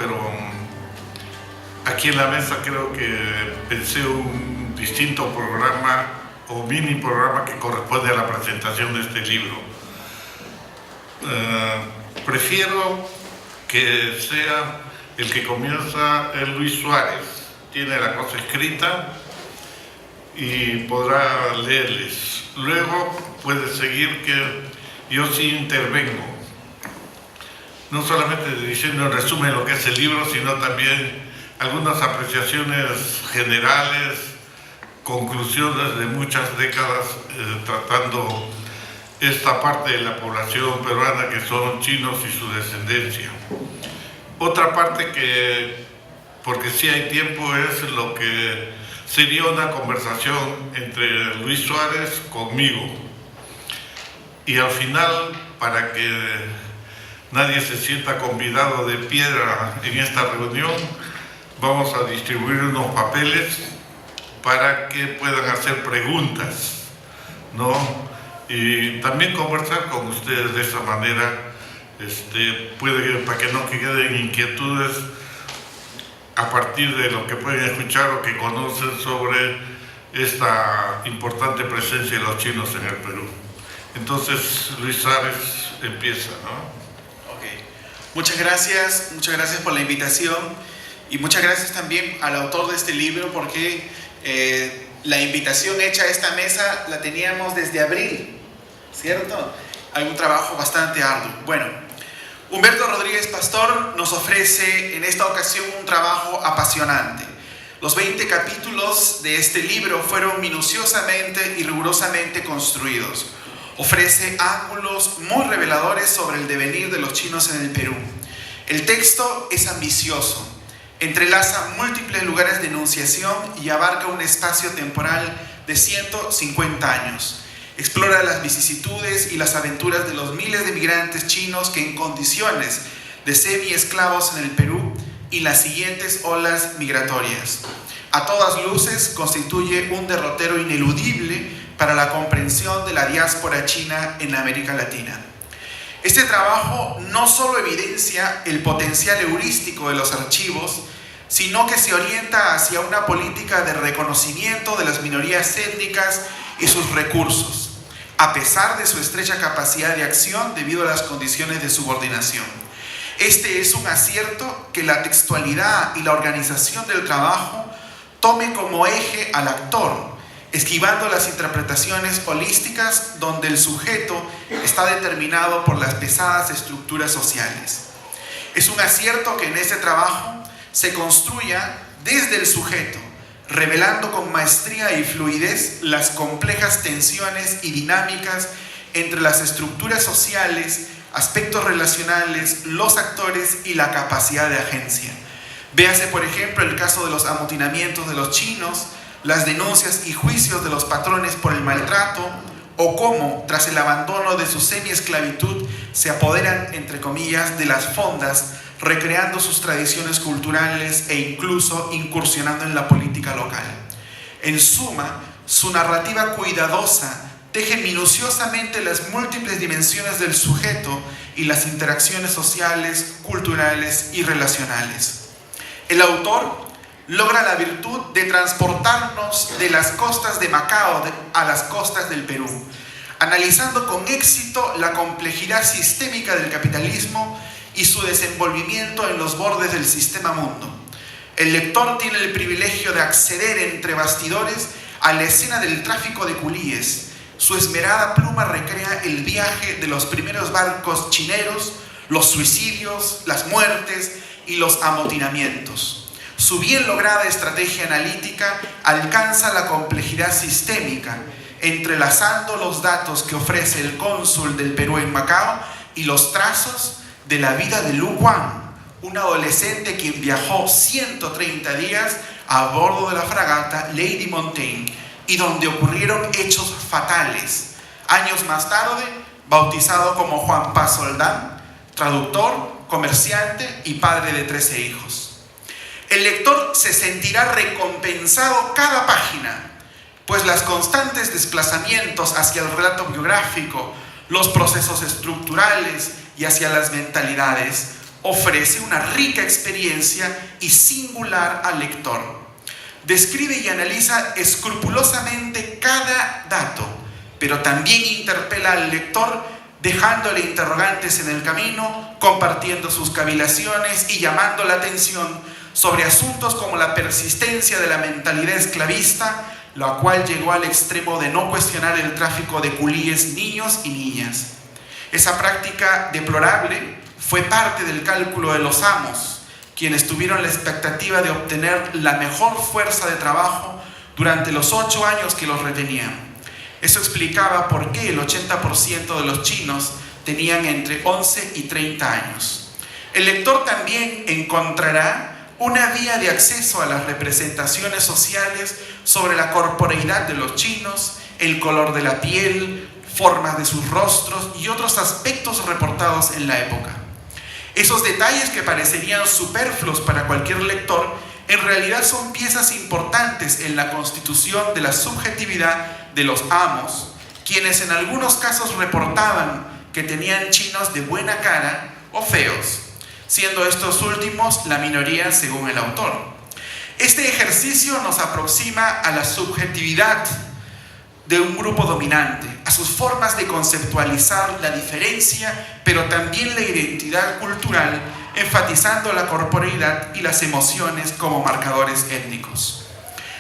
pero aquí en la mesa creo que pensé un distinto programa o mini programa que corresponde a la presentación de este libro. Prefiero que sea el que comienza el Luis Suárez. Tiene la cosa escrita y podrá leerles. Luego puede seguir que yo sí intervengo, no solamente diciendo en resumen lo que es el libro, sino también algunas apreciaciones generales, conclusiones de muchas décadas tratando esta parte de la población peruana que son chinos y su descendencia. Otra parte que, porque sí hay tiempo, es lo que sería una conversación entre Luis Suárez conmigo. Y al final, para que nadie se sienta convidado de piedra en esta reunión, vamos a distribuir unos papeles para que puedan hacer preguntas, ¿no? Y también conversar con ustedes de esa manera, para que no queden inquietudes a partir de lo que pueden escuchar o que conocen sobre esta importante presencia de los chinos en el Perú. Entonces, Luis Suárez empieza, ¿no? Ok. Muchas gracias por la invitación y muchas gracias también al autor de este libro, porque la invitación hecha a esta mesa la teníamos desde abril, ¿cierto? Hay un trabajo bastante arduo. Bueno, Humberto Rodríguez Pastor nos ofrece en esta ocasión un trabajo apasionante. Los 20 capítulos de este libro fueron minuciosamente y rigurosamente construidos. Ofrece ángulos muy reveladores sobre el devenir de los chinos en el Perú. El texto es ambicioso, entrelaza múltiples lugares de enunciación y abarca un espacio temporal de 150 años. Explora las vicisitudes y las aventuras de los miles de migrantes chinos que en condiciones de semi-esclavos en el Perú y las siguientes olas migratorias. A todas luces constituye un derrotero ineludible para la comprensión de la diáspora china en América Latina. Este trabajo no solo evidencia el potencial heurístico de los archivos, sino que se orienta hacia una política de reconocimiento de las minorías étnicas y sus recursos, a pesar de su estrecha capacidad de acción debido a las condiciones de subordinación. Este es un acierto que la textualidad y la organización del trabajo tome como eje al actor, esquivando las interpretaciones holísticas donde el sujeto está determinado por las pesadas estructuras sociales. Es un acierto que en este trabajo se construya desde el sujeto, revelando con maestría y fluidez las complejas tensiones y dinámicas entre las estructuras sociales, aspectos relacionales, los actores y la capacidad de agencia. Véase, por ejemplo, el caso de los amotinamientos de los chinos, las denuncias y juicios de los patrones por el maltrato, o cómo, tras el abandono de su semi-esclavitud, se apoderan, entre comillas, de las fondas, recreando sus tradiciones culturales e incluso incursionando en la política local. En suma, su narrativa cuidadosa teje minuciosamente las múltiples dimensiones del sujeto y las interacciones sociales, culturales y relacionales. El autor logra la virtud de transportarnos de las costas de Macao a las costas del Perú, analizando con éxito la complejidad sistémica del capitalismo y su desenvolvimiento en los bordes del sistema mundo. El lector tiene el privilegio de acceder entre bastidores a la escena del tráfico de culíes. Su esmerada pluma recrea el viaje de los primeros barcos chineros, los suicidios, las muertes y los amotinamientos. Su bien lograda estrategia analítica alcanza la complejidad sistémica, entrelazando los datos que ofrece el cónsul del Perú en Macao y los trazos de la vida de Lu Guang, un adolescente quien viajó 130 días a bordo de la fragata Lady Montaigne y donde ocurrieron hechos fatales. Años más tarde, bautizado como Juan Paz Soldán, traductor, comerciante y padre de 13 hijos. El lector se sentirá recompensado cada página, pues los constantes desplazamientos hacia el relato biográfico, los procesos estructurales y hacia las mentalidades ofrece una rica experiencia y singular al lector. Describe y analiza escrupulosamente cada dato, pero también interpela al lector dejándole interrogantes en el camino, compartiendo sus cavilaciones y llamando la atención sobre asuntos como la persistencia de la mentalidad esclavista, la cual llegó al extremo de no cuestionar el tráfico de culíes, niños y niñas. Esa práctica deplorable fue parte del cálculo de los amos, quienes tuvieron la expectativa de obtener la mejor fuerza de trabajo durante los 8 años que los retenían. Eso explicaba por qué el 80% de los chinos tenían entre 11 y 30 años. El lector también encontrará una vía de acceso a las representaciones sociales sobre la corporeidad de los chinos, el color de la piel, formas de sus rostros y otros aspectos reportados en la época. Esos detalles que parecerían superfluos para cualquier lector, en realidad son piezas importantes en la constitución de la subjetividad de los amos, quienes en algunos casos reportaban que tenían chinos de buena cara o feos, siendo estos últimos la minoría según el autor. Este ejercicio nos aproxima a la subjetividad de un grupo dominante, a sus formas de conceptualizar la diferencia, pero también la identidad cultural, enfatizando la corporeidad y las emociones como marcadores étnicos.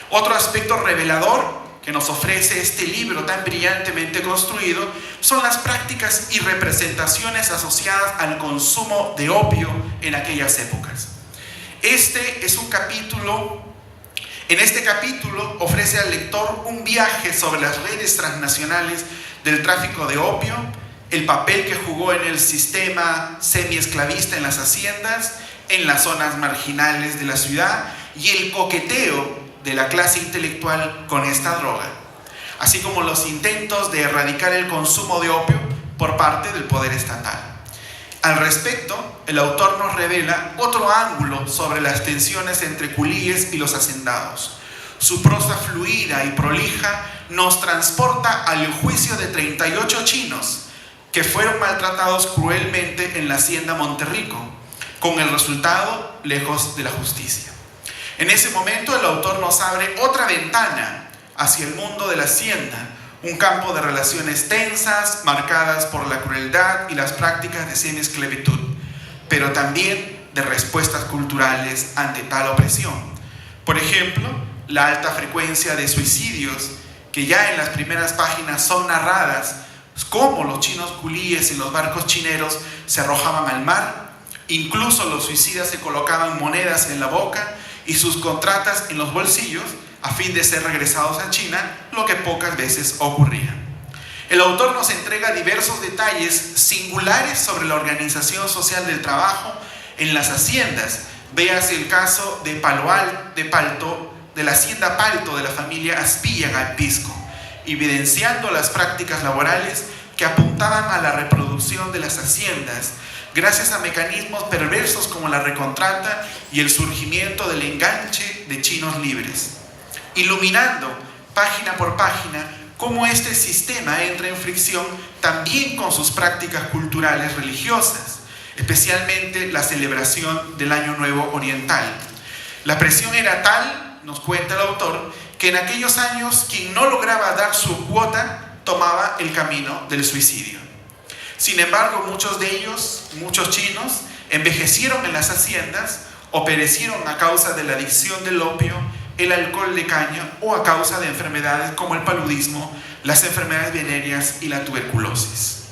Otro aspecto revelador que nos ofrece este libro tan brillantemente construido son las prácticas y representaciones asociadas al consumo de opio en aquellas épocas. En este capítulo ofrece al lector un viaje sobre las redes transnacionales del tráfico de opio, el papel que jugó en el sistema semiesclavista en las haciendas, en las zonas marginales de la ciudad y el coqueteo de la clase intelectual con esta droga, así como los intentos de erradicar el consumo de opio por parte del poder estatal. Al respecto, el autor nos revela otro ángulo sobre las tensiones entre culíes y los hacendados. Su prosa fluida y prolija nos transporta al juicio de 38 chinos que fueron maltratados cruelmente en la hacienda Monterrico, con el resultado lejos de la justicia. En ese momento el autor nos abre otra ventana hacia el mundo de la hacienda, un campo de relaciones tensas, marcadas por la crueldad y las prácticas de semiesclavitud, pero también de respuestas culturales ante tal opresión. Por ejemplo, la alta frecuencia de suicidios, que ya en las primeras páginas son narradas, cómo los chinos culíes en los barcos chineros se arrojaban al mar, incluso los suicidas se colocaban monedas en la boca y sus contratas en los bolsillos a fin de ser regresados a China, lo que pocas veces ocurría. El autor nos entrega diversos detalles singulares sobre la organización social del trabajo en las haciendas. Véase el caso de de la hacienda Palto de la familia Aspíllaga en Pisco, evidenciando las prácticas laborales que apuntaban a la reproducción de las haciendas, gracias a mecanismos perversos como la recontrata y el surgimiento del enganche de chinos libres, iluminando página por página cómo este sistema entra en fricción también con sus prácticas culturales religiosas, especialmente la celebración del Año Nuevo Oriental. La presión era tal, nos cuenta el autor, que en aquellos años quien no lograba dar su cuota tomaba el camino del suicidio. Sin embargo, muchos de ellos, muchos chinos, envejecieron en las haciendas o perecieron a causa de la adicción del opio, el alcohol de caña o a causa de enfermedades como el paludismo, las enfermedades venéreas y la tuberculosis.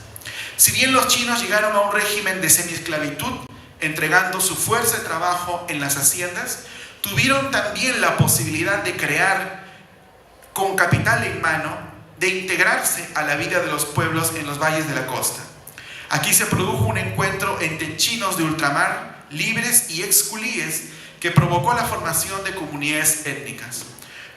Si bien los chinos llegaron a un régimen de semiesclavitud, entregando su fuerza de trabajo en las haciendas, tuvieron también la posibilidad de crear, con capital en mano, de integrarse a la vida de los pueblos en los valles de la costa. Aquí se produjo un encuentro entre chinos de ultramar, libres y exculíes, que provocó la formación de comunidades étnicas.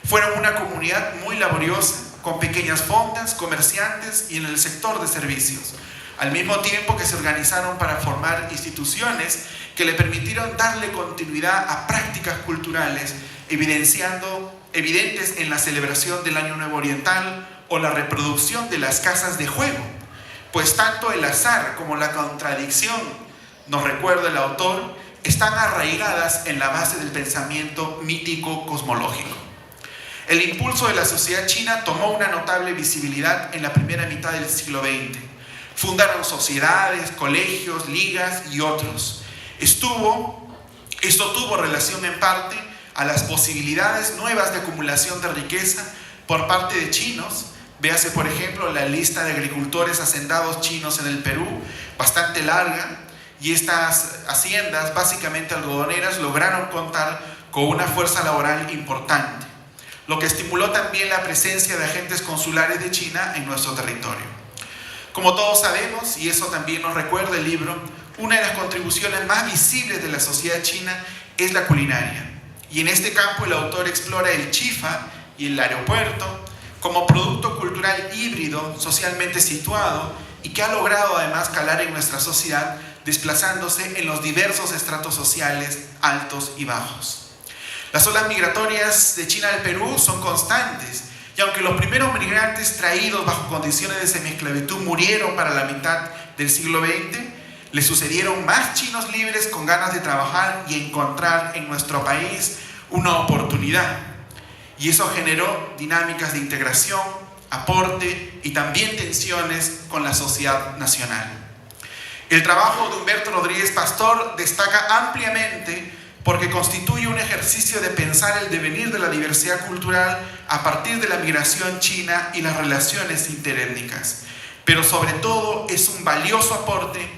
Fueron una comunidad muy laboriosa, con pequeñas fondas, comerciantes y en el sector de servicios, al mismo tiempo que se organizaron para formar instituciones que le permitieron darle continuidad a prácticas culturales, evidentes en la celebración del Año Nuevo Oriental o la reproducción de las casas de juego, pues tanto el azar como la contradicción nos recuerda el autor, están arraigadas en la base del pensamiento mítico cosmológico. El impulso de la sociedad china tomó una notable visibilidad en la primera mitad del siglo XX. Fundaron sociedades, colegios, ligas y otros. Esto tuvo relación en parte a las posibilidades nuevas de acumulación de riqueza por parte de chinos. Véase, por ejemplo, la lista de agricultores hacendados chinos en el Perú, bastante larga, y estas haciendas, básicamente algodoneras, lograron contar con una fuerza laboral importante, lo que estimuló también la presencia de agentes consulares de China en nuestro territorio. Como todos sabemos, y eso también nos recuerda el libro, una de las contribuciones más visibles de la sociedad china es la culinaria. Y en este campo el autor explora el chifa y el aeropuerto como producto cultural híbrido, socialmente situado, y que ha logrado además calar en nuestra sociedad, desplazándose en los diversos estratos sociales altos y bajos. Las olas migratorias de China al Perú son constantes, y aunque los primeros migrantes traídos bajo condiciones de semiesclavitud murieron para la mitad del siglo XX, le sucedieron más chinos libres con ganas de trabajar y encontrar en nuestro país una oportunidad. Y eso generó dinámicas de integración, aporte y también tensiones con la sociedad nacional. El trabajo de Humberto Rodríguez Pastor destaca ampliamente porque constituye un ejercicio de pensar el devenir de la diversidad cultural a partir de la migración china y las relaciones interétnicas. Pero sobre todo es un valioso aporte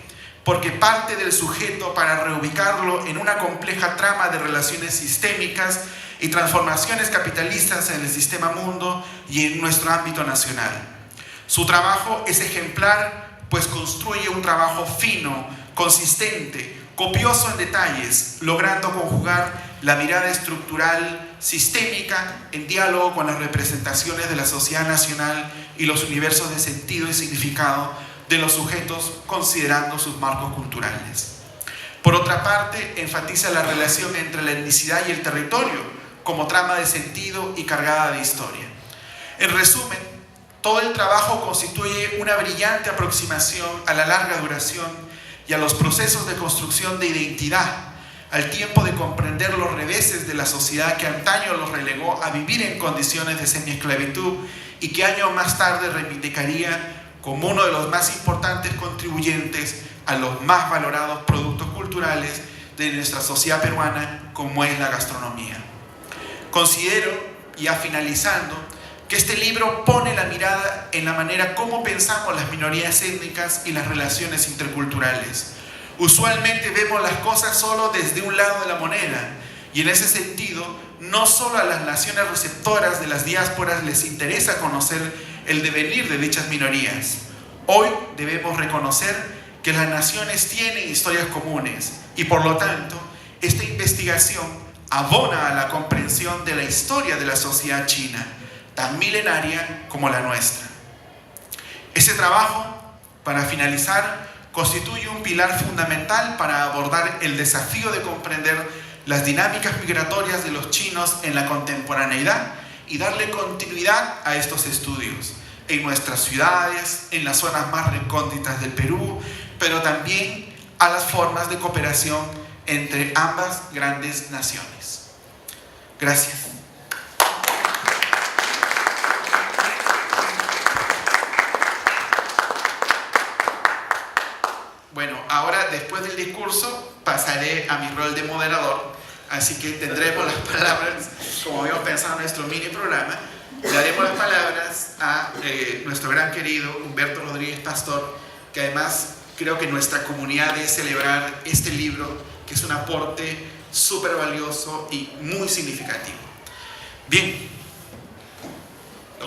porque parte del sujeto para reubicarlo en una compleja trama de relaciones sistémicas y transformaciones capitalistas en el sistema mundo y en nuestro ámbito nacional. Su trabajo es ejemplar, pues construye un trabajo fino, consistente, copioso en detalles, logrando conjugar la mirada estructural sistémica en diálogo con las representaciones de la sociedad nacional y los universos de sentido y significado de los sujetos, considerando sus marcos culturales. Por otra parte, enfatiza la relación entre la etnicidad y el territorio como trama de sentido y cargada de historia. En resumen, todo el trabajo constituye una brillante aproximación a la larga duración y a los procesos de construcción de identidad, al tiempo de comprender los reveses de la sociedad que antaño los relegó a vivir en condiciones de semiesclavitud y que años más tarde reivindicaría como uno de los más importantes contribuyentes a los más valorados productos culturales de nuestra sociedad peruana, como es la gastronomía. Considero, ya finalizando, que este libro pone la mirada en la manera como pensamos las minorías étnicas y las relaciones interculturales. Usualmente vemos las cosas solo desde un lado de la moneda, y en ese sentido, no solo a las naciones receptoras de las diásporas les interesa conocer el devenir de dichas minorías. Hoy debemos reconocer que las naciones tienen historias comunes y por lo tanto, esta investigación abona a la comprensión de la historia de la sociedad china, tan milenaria como la nuestra. Ese trabajo, para finalizar, constituye un pilar fundamental para abordar el desafío de comprender las dinámicas migratorias de los chinos en la contemporaneidad y darle continuidad a estos estudios en nuestras ciudades, en las zonas más recónditas del Perú, pero también a las formas de cooperación entre ambas grandes naciones. Gracias. Bueno, ahora después del discurso pasaré a mi rol de moderador, así que tendremos las palabras, como habíamos pensado en nuestro mini programa, le daremos las palabras a nuestro gran querido Humberto Rodríguez Pastor, que además creo que nuestra comunidad debe celebrar este libro, que es un aporte súper valioso y muy significativo. Bien.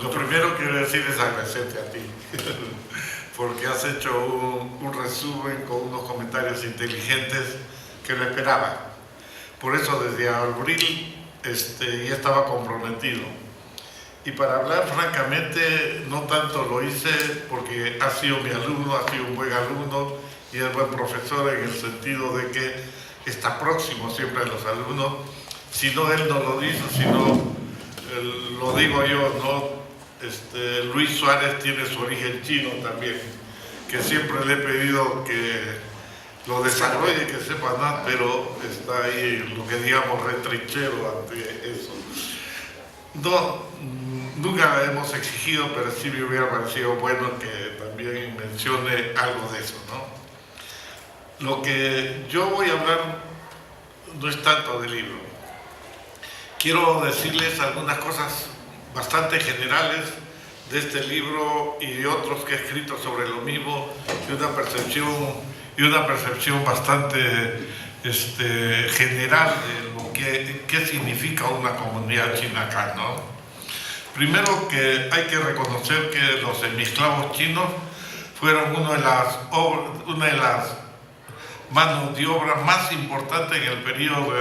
Lo primero que quiero decir es agradecerte a ti, porque has hecho un resumen con unos comentarios inteligentes que lo esperaba. Por eso desde abril ya estaba comprometido. Y para hablar francamente, no tanto lo hice porque ha sido mi alumno, ha sido un buen alumno y es buen profesor en el sentido de que está próximo siempre a los alumnos. Si no él no lo dice, sino lo digo yo, ¿no? Luis Suárez tiene su origen chino también, que siempre le he pedido que lo desarrolle, que sepa más, pero está ahí lo que digamos retrinchero ante eso. No, nunca la hemos exigido, pero sí me hubiera parecido bueno que también mencione algo de eso, ¿no? Lo que yo voy a hablar no es tanto del libro. Quiero decirles algunas cosas bastante generales de este libro y de otros que he escrito sobre lo mismo, y una percepción bastante general de lo qué significa una comunidad china acá, ¿no? Primero que hay que reconocer que los semiesclavos chinos fueron una de las manos de obra más importantes en el periodo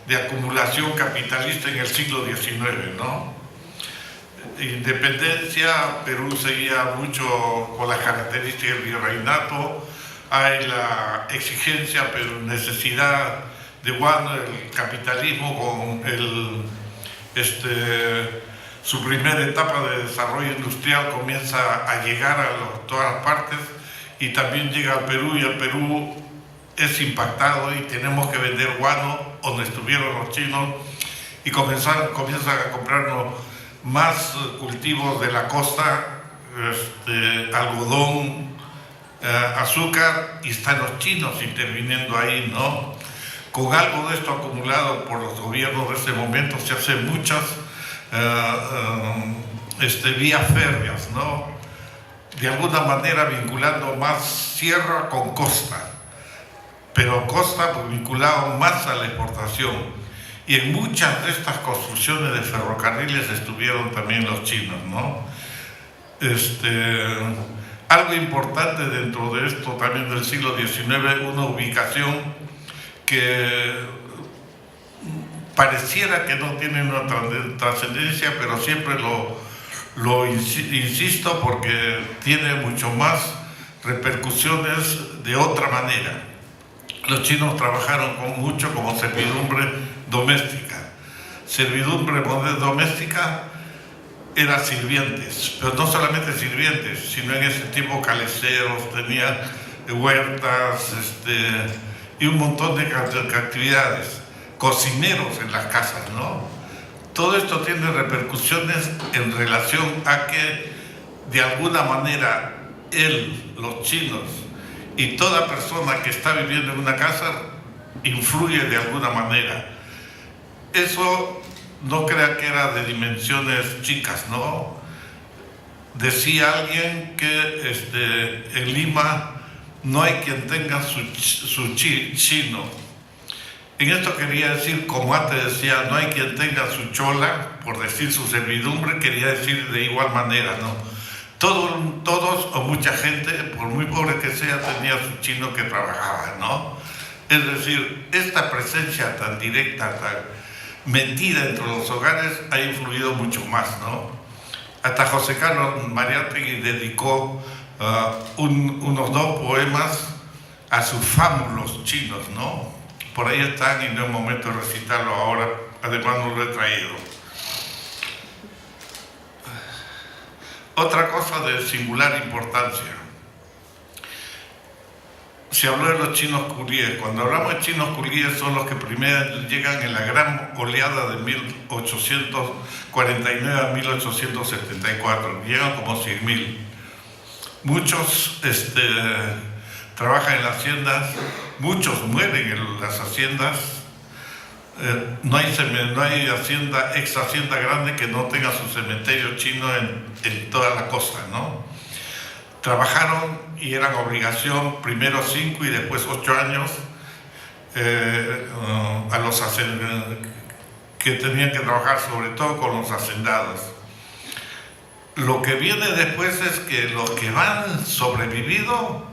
de acumulación capitalista en el siglo XIX, ¿no? Independencia, Perú seguía mucho con las características del virreinato, hay la exigencia, pero necesidad de Guano, el capitalismo con su primera etapa de desarrollo industrial comienza a llegar a todas partes y también llega al Perú, y el Perú es impactado y tenemos que vender guano donde estuvieron los chinos y comienzan a comprarnos más cultivos de la costa, algodón, azúcar, y están los chinos interviniendo ahí, ¿no? Con algo de esto acumulado por los gobiernos de ese momento se hacen muchas vías férreas, ¿no? De alguna manera vinculando más sierra con costa, pero costa pues, vinculado más a la exportación. Y en muchas de estas construcciones de ferrocarriles estuvieron también los chinos, ¿no? Algo importante dentro de esto también del siglo XIX, una ubicación que pareciera que no tiene una trascendencia, pero siempre lo insisto porque tiene mucho más repercusiones de otra manera. Los chinos trabajaron mucho como servidumbre doméstica. Servidumbre doméstica eran sirvientes, pero no solamente sirvientes, sino en ese tipo caleceros, tenían huertas y un montón de actividades, cocineros en las casas, ¿no? Todo esto tiene repercusiones en relación a que de alguna manera los chinos y toda persona que está viviendo en una casa influye de alguna manera. Eso no crea que era de dimensiones chicas, ¿no? Decía alguien que en Lima no hay quien tenga su chino. En esto quería decir, como antes decía, no hay quien tenga su chola, por decir su servidumbre, quería decir de igual manera, ¿no? Todos o mucha gente, por muy pobre que sea, tenía su chino que trabajaba, ¿no? Es decir, esta presencia tan directa, tan metida entre los hogares, ha influido mucho más, ¿no? Hasta José Carlos Mariátegui dedicó unos 2 poemas a sus fámulos chinos, ¿no? Por ahí están y no es momento de recitarlo ahora, además no lo he traído. Otra cosa de singular importancia. Se habló de los chinos curíes. Cuando hablamos de chinos curíes son los que primero llegan en la gran oleada de 1849 a 1874. Llegan como 100.000. Muchos trabajan en las haciendas, muchos mueren en las haciendas. No hay hacienda, ex hacienda grande que no tenga su cementerio chino en toda la costa, ¿no? Trabajaron y eran obligación primero 5 y después 8 años a los que tenían que trabajar sobre todo con los hacendados. Lo que viene después es que los que van sobrevivido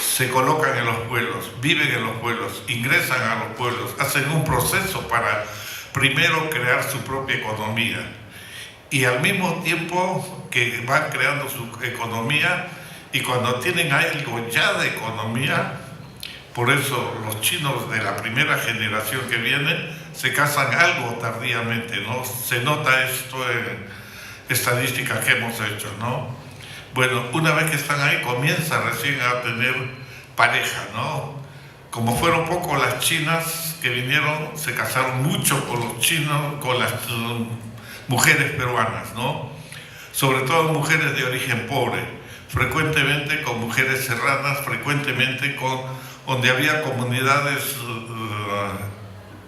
se colocan en los pueblos, viven en los pueblos, ingresan a los pueblos, hacen un proceso para primero crear su propia economía y al mismo tiempo que van creando su economía y cuando tienen algo ya de economía, por eso los chinos de la primera generación que viene se casan algo tardíamente, ¿no? Se nota esto en estadísticas que hemos hecho, ¿no? Bueno, una vez que están ahí comienza recién a tener pareja, ¿no? Como fueron pocos las chinas que vinieron, se casaron mucho con los chinos, con las mujeres peruanas, ¿no? Sobre todo mujeres de origen pobre, frecuentemente con mujeres serranas, frecuentemente donde había comunidades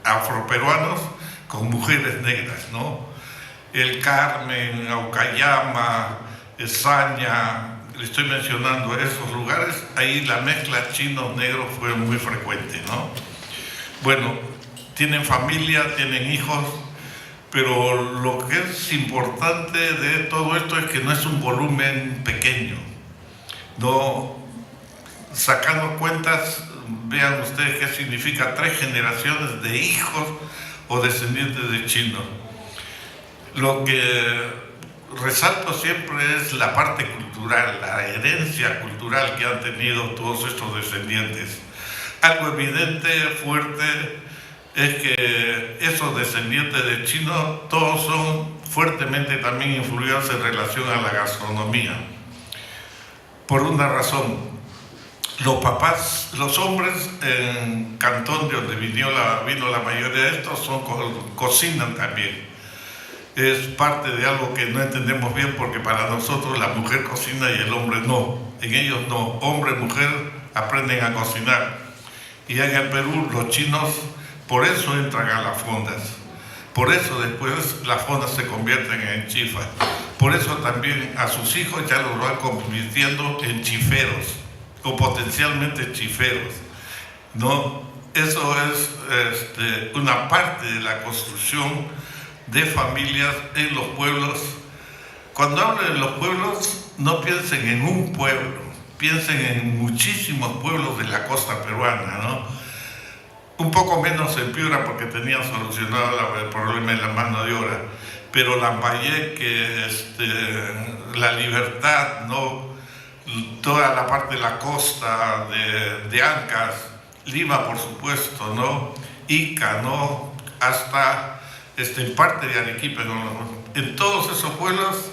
afroperuanos con mujeres negras, ¿no? El Carmen, Aucayama, Esaña, le estoy mencionando esos lugares, ahí la mezcla chinos-negros fue muy frecuente, ¿no? Bueno, tienen familia, tienen hijos, pero lo que es importante de todo esto es que no es un volumen pequeño, ¿no? Sacando cuentas, vean ustedes qué significa 3 generaciones de hijos o descendientes de chinos. Lo que resalto siempre es la parte cultural, la herencia cultural que han tenido todos estos descendientes. Algo evidente, fuerte, es que esos descendientes de chinos todos son fuertemente también influidos en relación a la gastronomía. Por una razón, los papás, los hombres en Cantón, de donde vino la mayoría de estos, cocinan también. Es parte de algo que no entendemos bien, porque para nosotros la mujer cocina y el hombre no. En ellos no, hombre y mujer aprenden a cocinar. Y en el Perú los chinos por eso entran a las fondas. Por eso después las fondas se convierten en chifas. Por eso también a sus hijos ya los van convirtiendo en chiferos o potencialmente chiferos, ¿no? Eso es una parte de la construcción de familias en los pueblos. Cuando hablo de los pueblos, no piensen en un pueblo, piensen en muchísimos pueblos de la costa peruana, ¿no? Un poco menos en Piura porque tenían solucionado el problema de la mano de obra, pero Lambayeque, La Libertad, ¿no? Toda la parte de la costa de Ancas, Lima por supuesto, ¿no? Ica, ¿no? Hasta en parte de Arequipa, ¿no? En todos esos pueblos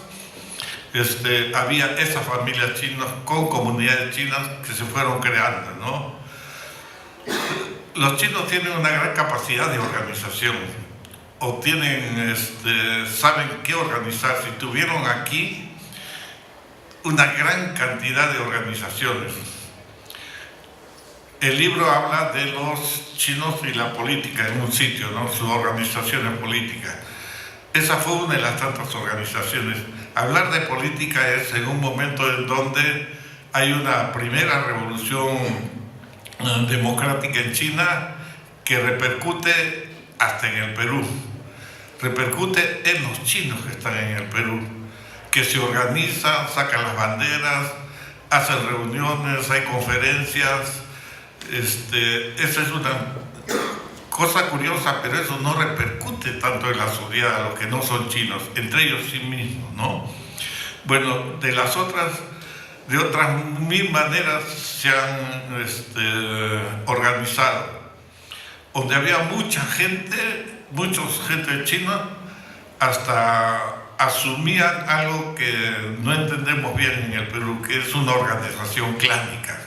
había esas familias chinas con comunidades chinas que se fueron creando, ¿no? Los chinos tienen una gran capacidad de organización, o saben qué organizar. Si tuvieron aquí una gran cantidad de organizaciones. El libro habla de los chinos y la política en un sitio, ¿no? Sus organizaciones políticas. Esa fue una de las tantas organizaciones. Hablar de política es en un momento en donde hay una primera revolución democrática en China que repercute hasta en el Perú. Repercute en los chinos que están en el Perú, que se organizan, sacan las banderas, hacen reuniones, hay conferencias. Esa es una cosa curiosa, pero eso no repercute tanto en la sociedad a los que no son chinos, entre ellos sí mismos, ¿no? Bueno, de otras 1000 maneras se han organizado, donde había mucha gente china, hasta asumían algo que no entendemos bien en el Perú, que es una organización clánica.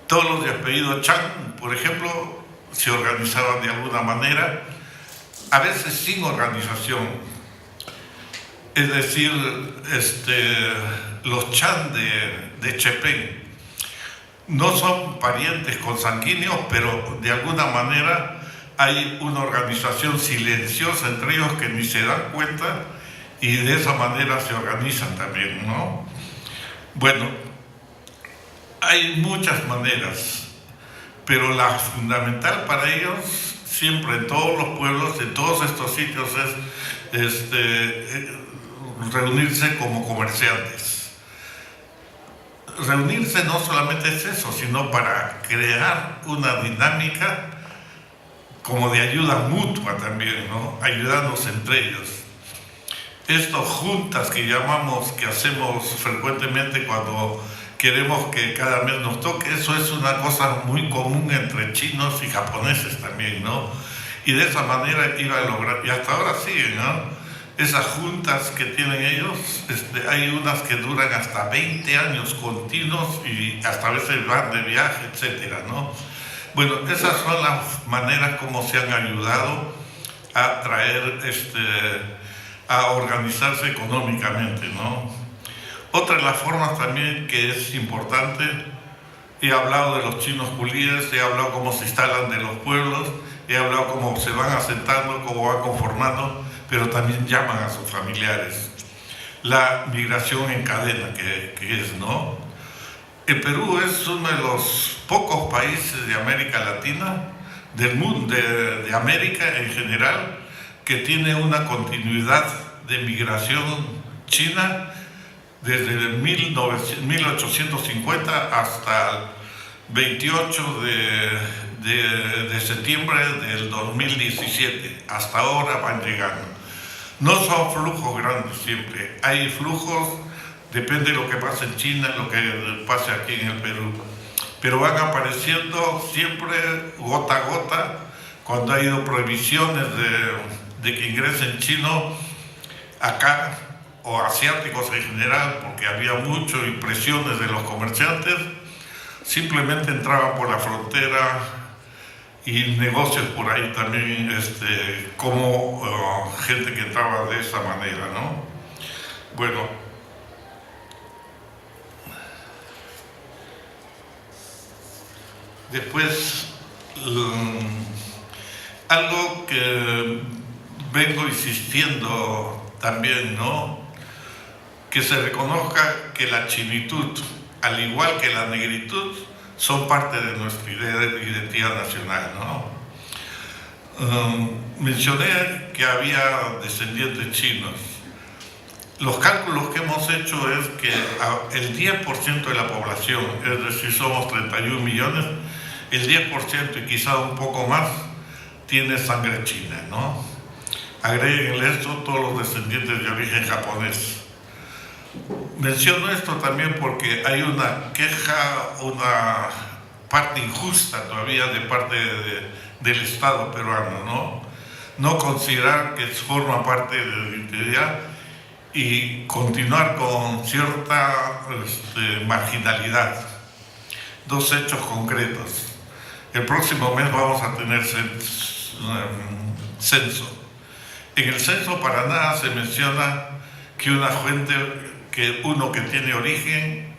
Todos los de apellido Chan, por ejemplo, se organizaban de alguna manera, a veces sin organización. Es decir, los Chan de Chepén no son parientes consanguíneos, pero de alguna manera hay una organización silenciosa entre ellos que ni se dan cuenta, y de esa manera se organizan también, ¿no? Bueno, hay muchas maneras, pero la fundamental para ellos, siempre en todos los pueblos, en todos estos sitios, es reunirse como comerciantes. Reunirse no solamente es eso, sino para crear una dinámica como de ayuda mutua también, ¿no? Ayudarnos entre ellos. Estas juntas que llamamos, que hacemos frecuentemente cuando queremos que cada mes nos toque, eso es una cosa muy común entre chinos y japoneses también, ¿no? Y de esa manera iba a lograr, y hasta ahora siguen, ¿no? esas juntas que tienen ellos, hay unas que duran hasta 20 años continuos y hasta a veces van de viaje, etcétera, ¿no? Bueno, esas son las maneras como se han ayudado a traer, a organizarse económicamente, ¿no? Otra de las formas también que es importante, he hablado de los chinos culíes, he hablado cómo se instalan de los pueblos, he hablado cómo se van asentando, cómo van conformando, pero también llaman a sus familiares. La migración en cadena que es, ¿no? El Perú es uno de los pocos países de América Latina, del mundo, de América en general, que tiene una continuidad de migración china desde 1850 hasta el 28 de septiembre del 2017. Hasta ahora van llegando. No son flujos grandes siempre, hay flujos, depende de lo que pase en China, lo que pase aquí en el Perú. Pero van apareciendo siempre gota a gota, cuando ha habido prohibiciones de que ingresen chinos acá, o asiáticos en general, porque había mucho y presiones de los comerciantes, simplemente entraban por la frontera y negocios por ahí también, como gente que entraba de esa manera, ¿no? Bueno, después, algo que vengo insistiendo también, ¿no? Que se reconozca que la chinitud, al igual que la negritud, son parte de nuestra identidad nacional, ¿no? Mencioné que había descendientes chinos. Los cálculos que hemos hecho es que el 10% de la población, es decir, somos 31 millones, el 10% y quizá un poco más tiene sangre china, ¿no? Agréguenle esto todos los descendientes de origen japonés. Menciono esto también porque hay una queja, una parte injusta todavía de parte del Estado peruano, ¿no? No considerar que forma parte de la identidad y continuar con cierta marginalidad. Dos hechos concretos. El próximo mes vamos a tener censo. En el censo para nada se menciona que uno que tiene origen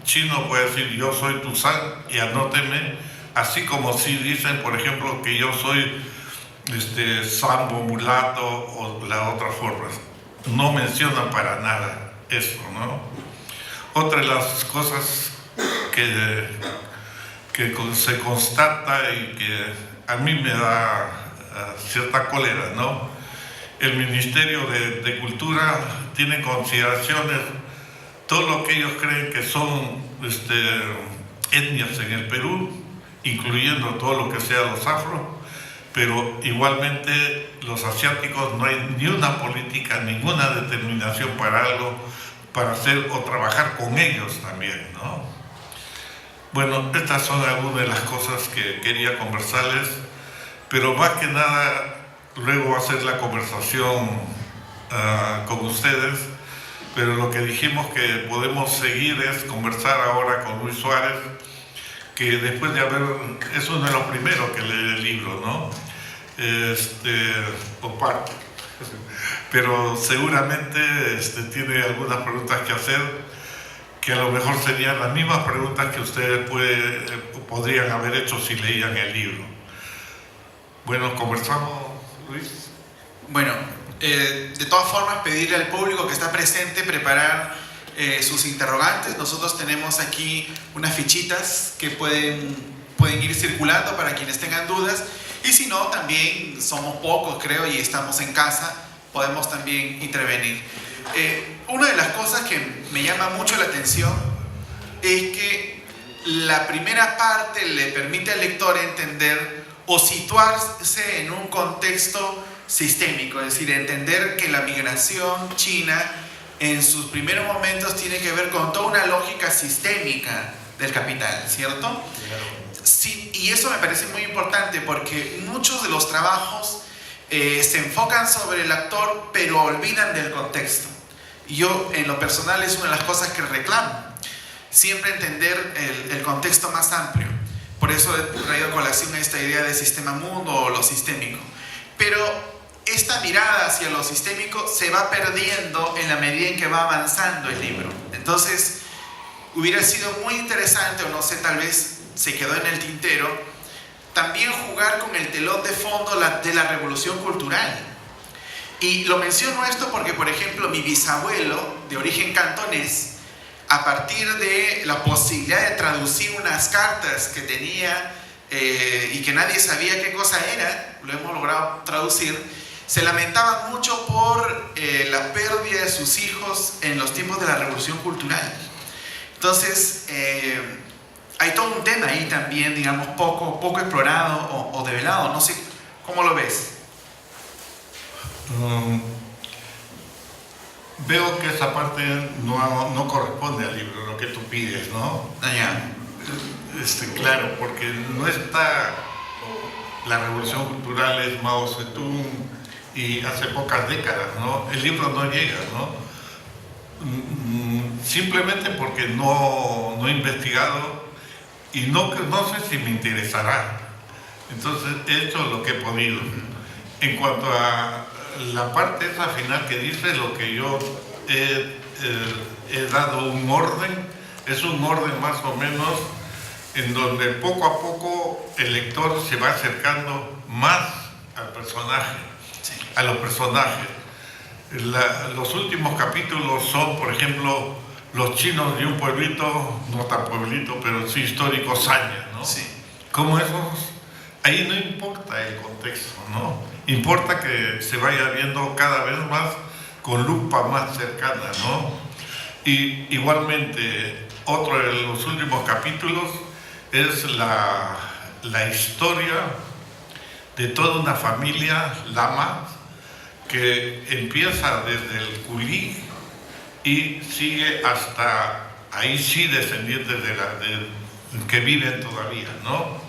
chino puede decir yo soy Tuzán y anóteme, así como si dicen, por ejemplo, que yo soy sambo, mulato o la otra forma. No mencionan para nada eso, ¿no? Otra de las cosas que se constata y que a mí me da cierta cólera, ¿no? El Ministerio de Cultura tiene consideraciones, todo lo que ellos creen que son etnias en el Perú, incluyendo todo lo que sea los afros, pero igualmente los asiáticos no hay ni una política, ninguna determinación para algo, para hacer o trabajar con ellos también, ¿no? Bueno, estas son algunas de las cosas que quería conversarles, pero más que nada luego hacer la conversación con ustedes, pero lo que dijimos que podemos seguir es conversar ahora con Luis Suárez, que después de es uno de los primeros que lee el libro, ¿no? O parte, pero seguramente tiene algunas preguntas que hacer, que a lo mejor serían las mismas preguntas que ustedes podrían haber hecho si leían el libro. Bueno, conversamos, Luis. Bueno, de todas formas, pedirle al público que está presente preparar sus interrogantes. Nosotros tenemos aquí unas fichitas que pueden ir circulando para quienes tengan dudas, y si no, también somos pocos, creo, y estamos en casa, podemos también intervenir. Una de las cosas que me llama mucho la atención es que la primera parte le permite al lector entender o situarse en un contexto sistémico, es decir, entender que la migración china en sus primeros momentos tiene que ver con toda una lógica sistémica del capital, ¿cierto? Sí, y eso me parece muy importante porque muchos de los trabajos se enfocan sobre el actor, pero olvidan del contexto. Y yo, en lo personal, es una de las cosas que reclamo. Siempre entender el contexto más amplio. Por eso he traído a colación esta idea de sistema mundo o lo sistémico. Pero esta mirada hacia lo sistémico se va perdiendo en la medida en que va avanzando el libro. Entonces, hubiera sido muy interesante, o no sé, tal vez se quedó en el tintero, también jugar con el telón de fondo de la revolución cultural. Y lo menciono esto porque, por ejemplo, mi bisabuelo, de origen cantonés, a partir de la posibilidad de traducir unas cartas que tenía y que nadie sabía qué cosa era, lo hemos logrado traducir, se lamentaba mucho por la pérdida de sus hijos en los tiempos de la revolución cultural. Entonces, hay todo un tema ahí también, digamos, poco explorado o develado. No sé, ¿cómo lo ves? Veo que esa parte no corresponde al libro, lo que tú pides, ¿no? Claro, porque no está... La revolución cultural es Mao Zedong y hace pocas décadas, ¿no? El libro no llega, ¿no? Simplemente porque no he investigado y no sé si me interesará. Entonces he hecho lo que he podido. En cuanto a la parte esa final que dice, lo que yo he dado un orden, es un orden más o menos en donde poco a poco el lector se va acercando más al personaje, sí, a los personajes. Los últimos capítulos son, por ejemplo, los chinos de un pueblito, no tan pueblito, pero sí histórico, Saña, ¿no? Sí. Como esos, ahí no importa el contexto, ¿no? Importa que se vaya viendo cada vez más con lupa más cercana, ¿no? Y igualmente, otro de los últimos capítulos es la historia de toda una familia lama que empieza desde el Culí y sigue hasta ahí sí descendientes que viven todavía, ¿no?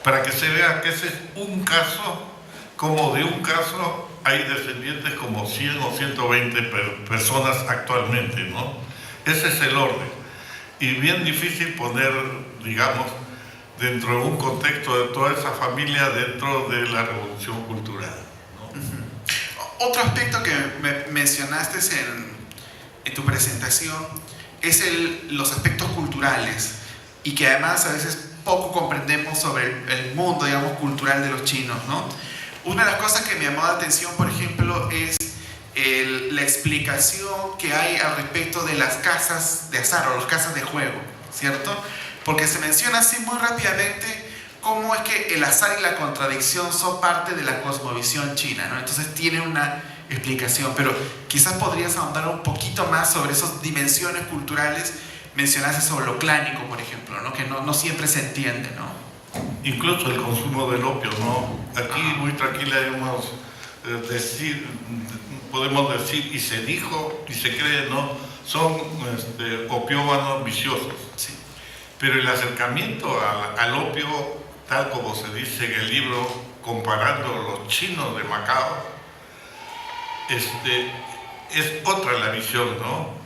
Para que se vea que ese es un caso, como de un caso hay descendientes como 100 o 120 personas actualmente, ¿no? Ese es el orden. Y bien difícil poner, digamos, dentro de un contexto de toda esa familia dentro de la revolución cultural, ¿no? Otro aspecto que mencionaste en tu presentación es los aspectos culturales y que además a veces poco comprendemos sobre el mundo, digamos, cultural de los chinos, ¿no? Una de las cosas que me llamó la atención, por ejemplo, es la explicación que hay al respecto de las casas de azar o las casas de juego, ¿cierto? Porque se menciona así muy rápidamente cómo es que el azar y la contradicción son parte de la cosmovisión china, ¿no? Entonces tiene una explicación, pero quizás podrías ahondar un poquito más sobre esas dimensiones culturales. Mencionaste sobre lo clánico, por ejemplo, ¿no? Que no siempre se entiende, ¿no? Incluso el consumo del opio, ¿no? Aquí muy tranquila podemos decir, y se dijo, y se cree, ¿no? Son opiómanos viciosos. Sí. Pero el acercamiento al opio, tal como se dice en el libro, comparando los chinos de Macao, es otra la visión, ¿no?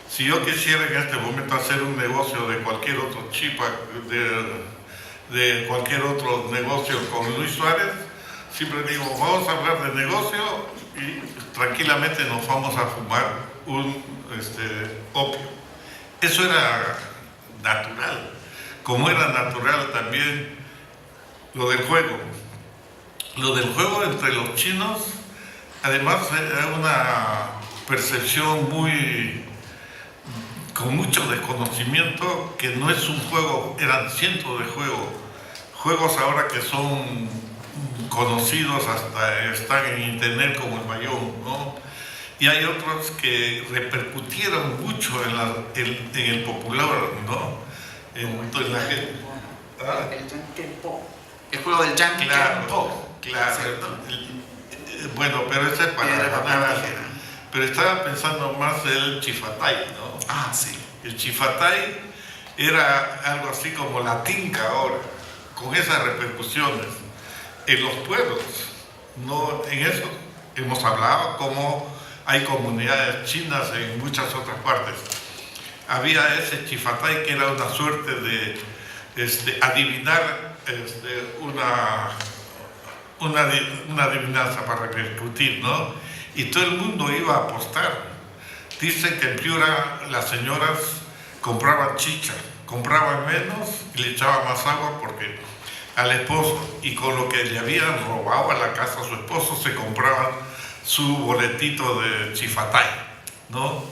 Si yo quisiera en este momento hacer un negocio de cualquier otro chipa, de cualquier otro negocio con Luis Suárez, siempre digo, vamos a hablar de negocio y tranquilamente nos vamos a fumar un opio. Eso era natural, como era natural también lo del juego. Lo del juego entre los chinos, además era una percepción con mucho desconocimiento, que no es un juego, eran cientos de juegos ahora que son conocidos, hasta están en internet como el Mahjong, ¿no? Y hay otros que repercutieron mucho en el popular, ¿no? Entonces la gente... ¿Ah? El Jankenpo. El juego del Jankenpo. Claro. Bueno, pero ese es para ganar. Pero estaba pensando más el Chifatay, ¿no? Ah, sí. El Chifatay era algo así como la tinca ahora, con esas repercusiones. En los pueblos No, en eso hemos hablado como hay comunidades chinas en muchas otras partes. Había ese chifatay que era una suerte de adivinar una adivinanza para repercutir, ¿no? Y todo el mundo iba a apostar. Dicen que en Piura las señoras compraban chicha, compraban menos y le echaban más agua porque al esposo, y con lo que le habían robado a la casa a su esposo se compraban su boletito de chifatay, ¿no?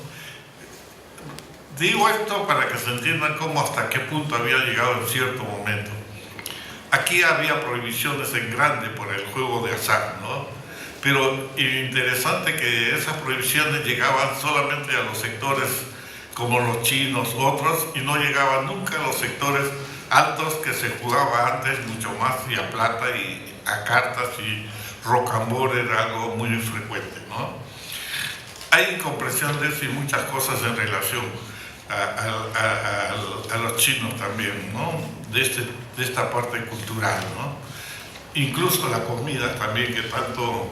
Digo esto para que se entienda cómo hasta qué punto había llegado en cierto momento. Aquí había prohibiciones en grande por el juego de azar, ¿no? Pero interesante que esas prohibiciones llegaban solamente a los sectores como los chinos, otros, y no llegaban nunca a los sectores altos que se jugaba antes mucho más, y a plata y a cartas, y rocambole era algo muy frecuente, ¿no? Hay incomprensión de eso y muchas cosas en relación a los chinos también, ¿no? De esta parte cultural, ¿no? Incluso la comida también que tanto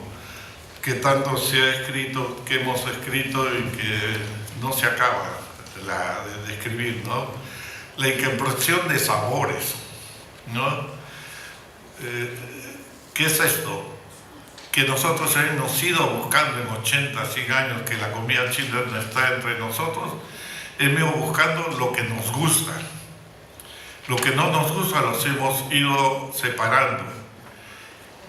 se ha escrito, que hemos escrito y que no se acaba de escribir, ¿no? La incomprensión de sabores, ¿no? ¿Qué es esto? Que nosotros hemos ido buscando en 80, 100 años que la comida china no está entre nosotros, hemos ido buscando lo que nos gusta. Lo que no nos gusta los hemos ido separando.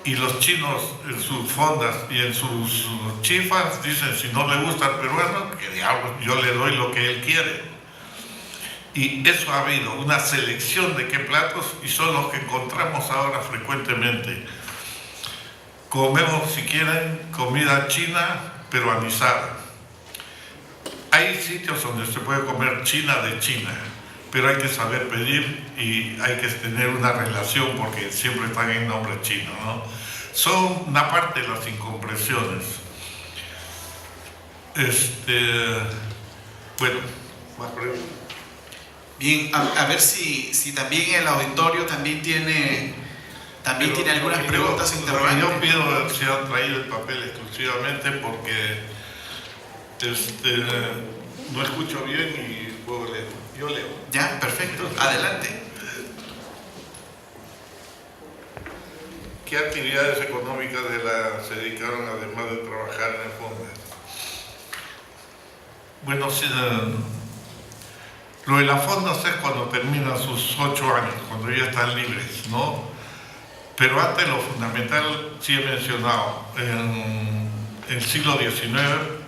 Y los chinos en sus fondas y en sus chifas dicen, si no le gusta al peruano, que diablos, yo le doy lo que él quiere. Y eso ha habido, una selección de qué platos, y son los que encontramos ahora frecuentemente. Comemos, si quieren, comida china peruanizada. Hay sitios donde se puede comer china de China, pero hay que saber pedir y hay que tener una relación porque siempre están en nombre chino, ¿no? Son una parte de las incomprensiones. Bueno, más preguntas. Bien, a ver si también el auditorio también tiene algunas preguntas interrogantes. Yo pido que se han traído el papel exclusivamente porque no escucho bien y puedo leer. Yo leo. Ya, perfecto. Adelante. ¿Qué actividades económicas se dedicaron además de trabajar en el fondo? Bueno, sí, lo de las fondas es cuando terminan sus 8 años, cuando ya están libres, ¿no? Pero antes lo fundamental, sí he mencionado, en el siglo XIX,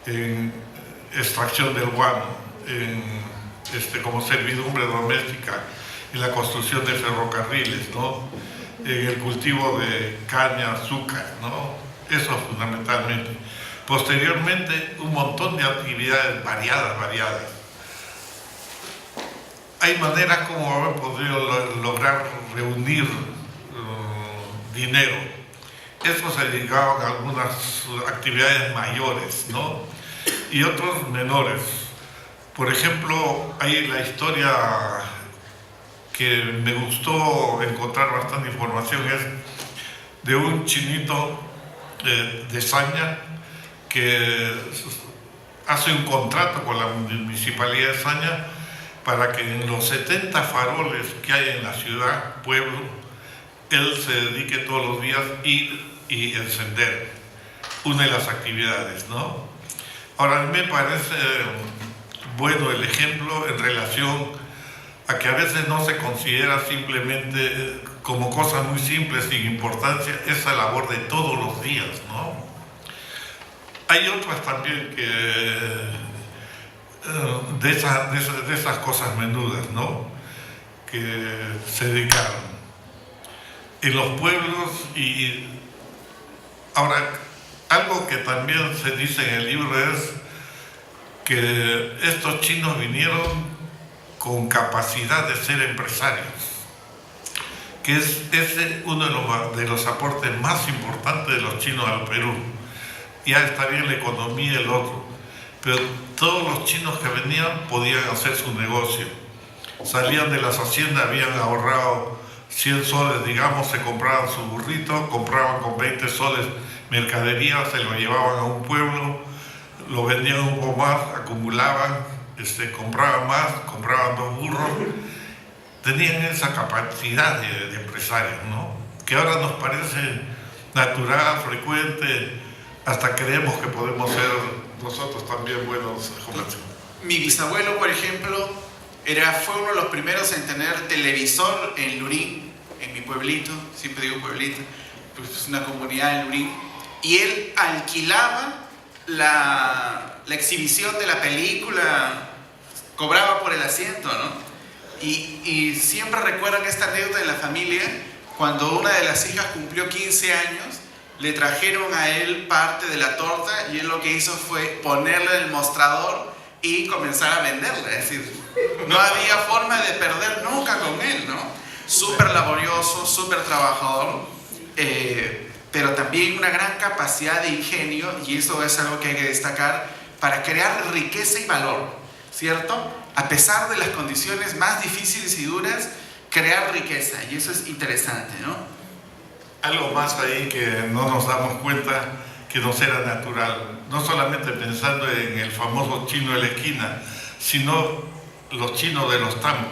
en extracción del guano, como servidumbre doméstica, en la construcción de ferrocarriles, ¿no? En el cultivo de caña, azúcar, ¿no? Eso fundamentalmente. Posteriormente, un montón de actividades variadas. Hay maneras como haber podido lograr reunir dinero. Eso se dedicaban a algunas actividades mayores, ¿no? Y otros menores. Por ejemplo, hay la historia que me gustó encontrar bastante información, es de un chinito de Saña que hace un contrato con la municipalidad de Saña para que en los 70 faroles que hay en la ciudad, pueblo, él se dedique todos los días a ir y encender una de las actividades, ¿no? Ahora, a mí me parece bueno el ejemplo en relación a que a veces no se considera simplemente como cosas muy simples, sin importancia, esa labor de todos los días, ¿no? Hay otras también que de esas cosas menudas, ¿no? Que se dedicaron en los pueblos. Y ahora, algo que también se dice en el libro es que estos chinos vinieron con capacidad de ser empresarios, que es uno de los aportes más importantes de los chinos al Perú. Ya está bien la economía y el otro, pero todos los chinos que venían podían hacer su negocio. Salían de las haciendas, habían ahorrado 100 soles, digamos, se compraban su burrito, compraban con 20 soles mercadería, se lo llevaban a un pueblo, lo vendían un poco más, acumulaban, compraban más, compraban 2 burros. Tenían esa capacidad de empresarios, ¿no? Que ahora nos parece natural, frecuente, hasta creemos que podemos ser nosotros también buenos comerciantes. Mi bisabuelo, por ejemplo, fue uno de los primeros en tener televisor en Lurín, en mi pueblito, siempre digo pueblito, pues es una comunidad en Lurín, y él alquilaba la exhibición de la película, cobraba por el asiento, ¿no? Y siempre recuerdan esta anécdota de la familia, cuando una de las hijas cumplió 15 años, le trajeron a él parte de la torta y él lo que hizo fue ponerla en el mostrador y comenzar a venderla. Es decir, no había forma de perder nunca con él, ¿no? Súper laborioso, súper trabajador, pero también una gran capacidad de ingenio, y eso es algo que hay que destacar, para crear riqueza y valor, ¿cierto? A pesar de las condiciones más difíciles y duras, crear riqueza, y eso es interesante, ¿no? Algo más ahí que no nos damos cuenta que nos era natural, no solamente pensando en el famoso chino de la esquina, sino los chinos de los tambos.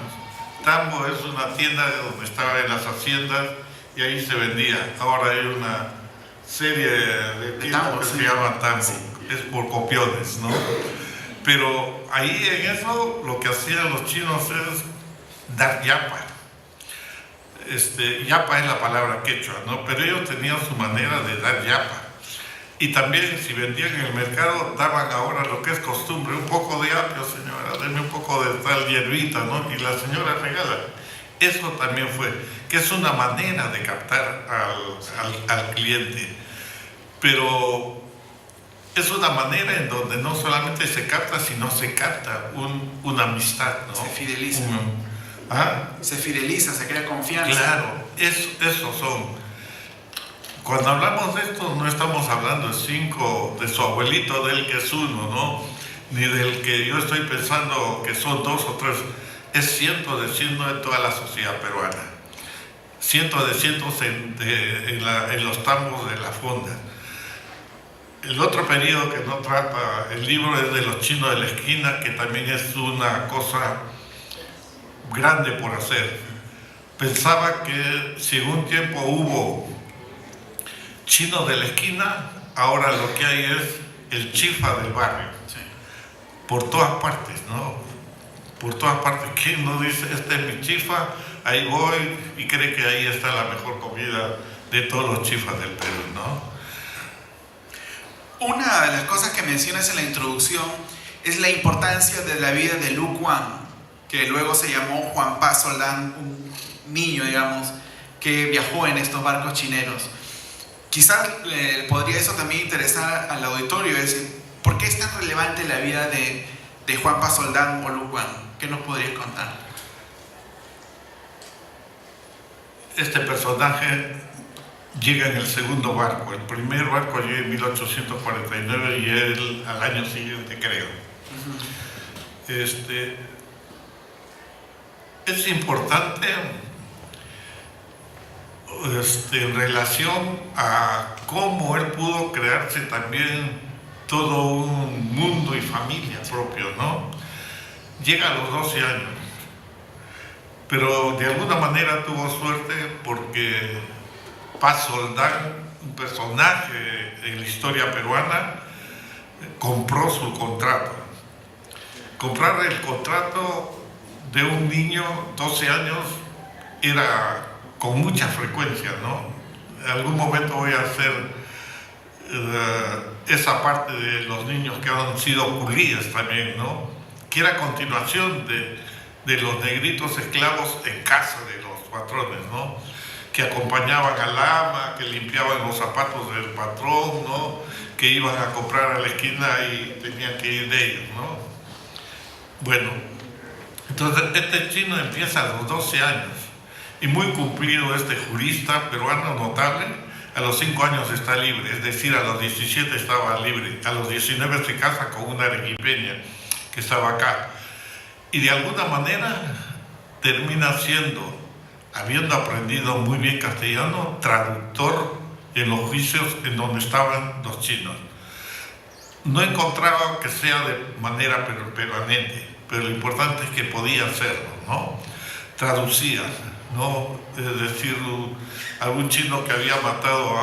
Tambo es una tienda donde estaba en las haciendas y ahí se vendía. Ahora hay una serie de tiendas que se llaman tambo, es por copiones, ¿no? Pero ahí en eso lo que hacían los chinos es dar yapa. Yapa es la palabra quechua, ¿no? Pero ellos tenían su manera de dar yapa. Y también, si vendían en el mercado, daban ahora lo que es costumbre, un poco de apio, señora, denme un poco de tal hierbita, ¿no? Y la señora regala. Eso también fue, que es una manera de captar al cliente. Pero es una manera en donde no solamente se capta, sino se capta una amistad, ¿no? Se fideliza. ¿Ah? Se fideliza, se crea confianza. Claro, esos son. Cuando hablamos de esto, no estamos hablando de 5, de su abuelito, del que es 1, ¿no? Ni del que yo estoy pensando que son 2 o 3. Es cientos de cientos de toda la sociedad peruana. Cientos de cientos en los tambos de la fonda. El otro periodo que no trata el libro es de los chinos de la esquina, que también es una cosa grande por hacer. Pensaba que si en un tiempo hubo chinos de la esquina, ahora lo que hay es el chifa del barrio. Sí. Por todas partes, ¿no? Por todas partes. ¿Quién no dice, este es mi chifa, ahí voy, y cree que ahí está la mejor comida de todos los chifas del Perú, ¿no? Una de las cosas que mencionas en la introducción es la importancia de la vida de Lu Guang, que luego se llamó Juan Paz Soldán, un niño, digamos, que viajó en estos barcos chineros. Quizás podría eso también interesar al auditorio, es decir, ¿por qué es tan relevante la vida de Juan Paz Soldán o Lu Guang? ¿Qué nos podrías contar? Este personaje llega en el segundo barco. El primer barco llega en 1849 y él al año siguiente, creo. Es importante en relación a cómo él pudo crearse también todo un mundo y familia propio, ¿no? Llega a los 12 años, pero de alguna manera tuvo suerte porque Paz Soldán, un personaje en la historia peruana, compró su contrato. Comprar el contrato de un niño, 12 años, era con mucha frecuencia, ¿no? En algún momento voy a hacer esa parte de los niños que han sido curíes también, ¿no? Que era continuación de los negritos esclavos en casa de los patrones, ¿no? Que acompañaban al ama, que limpiaban los zapatos del patrón, ¿no? Que iban a comprar a la esquina y tenían que ir de ellos, ¿no? Bueno, entonces este chino empieza a los 12 años y muy cumplido, este jurista peruano notable, a los 5 años está libre, es decir, a los 17 estaba libre, a los 19 se casa con una arequipeña que estaba acá y de alguna manera termina siendo habiendo aprendido muy bien castellano, traductor en los juicios en donde estaban los chinos. No encontraba que sea de manera permanente, pero lo importante es que podía hacerlo, ¿no? Traducía, ¿no? Es decir, algún chino que había matado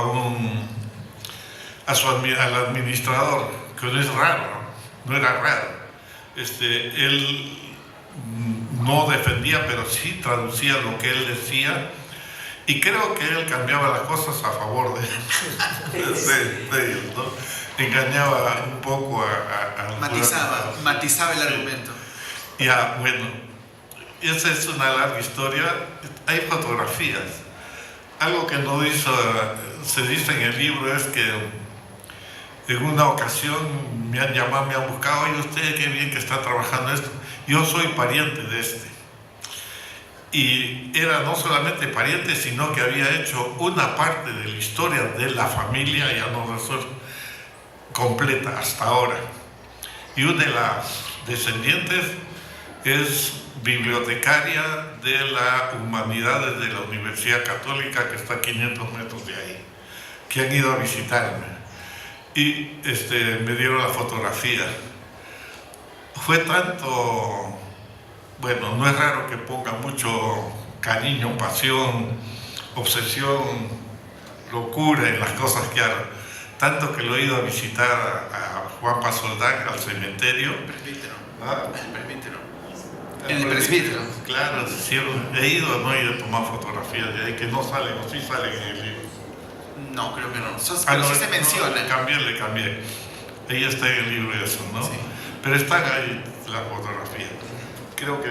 al administrador, que no es raro, no era raro. Él no defendía, pero sí traducía lo que él decía, y creo que él cambiaba las cosas a favor de ellos, ¿no? Engañaba un poco matizaba el argumento. Ya, bueno, esa es una larga historia. Hay fotografías. Algo que no se dice en el libro es que en una ocasión me han llamado, me han buscado: oye, usted qué bien que está trabajando esto. Yo soy pariente de este. Y era no solamente pariente, sino que había hecho una parte de la historia de la familia, ya no resuelto, completa hasta ahora. Y una de las descendientes es bibliotecaria de la Humanidades de la Universidad Católica, que está a 500 metros de ahí, que han ido a visitarme. Y me dieron la fotografía. Fue tanto, bueno, no es raro que ponga mucho cariño, pasión, obsesión, locura en las cosas que hago. Tanto que lo he ido a visitar a Juan Pasoldán al cementerio. El presbítero. ¿Ah? El presbítero. El presbítero. Claro, sí, he ido, no he ido a tomar fotografías de ahí, que no salen, o sí salen en el libro. No, creo que no. Pero sí se menciona. Le cambié. Ahí está en el libro eso, ¿no? Sí. Pero están ahí las fotografías. Creo que...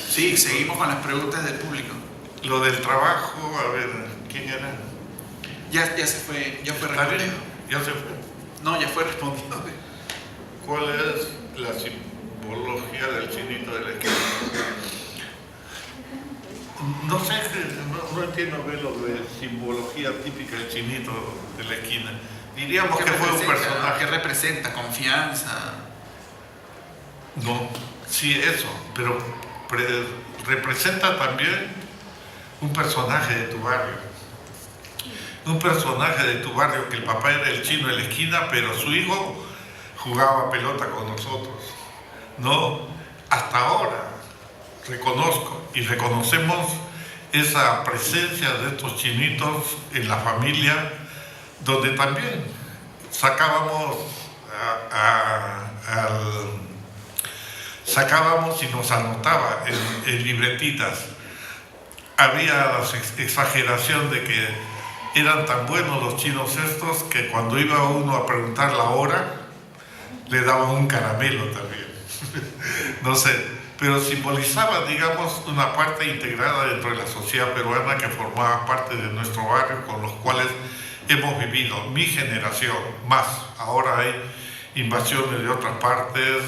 Sí, seguimos con las preguntas del público. Lo del trabajo, a ver, ¿quién era? Ya se fue, ya fue respondido. ¿Ya se fue? No, ya fue respondido. ¿Cuál es la simbología del chinito de la esquina? No sé, no entiendo bien lo de simbología típica del chinito de la esquina. Diríamos que fue un personaje. ¿Qué representa? ¿Confianza? No, sí, eso, pero representa también un personaje de tu barrio. Un personaje de tu barrio, que el papá era el chino de la esquina, pero su hijo jugaba pelota con nosotros, ¿no? Hasta ahora reconozco y reconocemos esa presencia de estos chinitos en la familia, donde también sacábamos y nos anotaba en libretitas. Había la exageración de que eran tan buenos los chinos estos que cuando iba uno a preguntar la hora, le daban un caramelo también. No sé, pero simbolizaba, digamos, una parte integrada dentro de la sociedad peruana que formaba parte de nuestro barrio, con los cuales hemos vivido, mi generación, más. Ahora hay invasiones de otras partes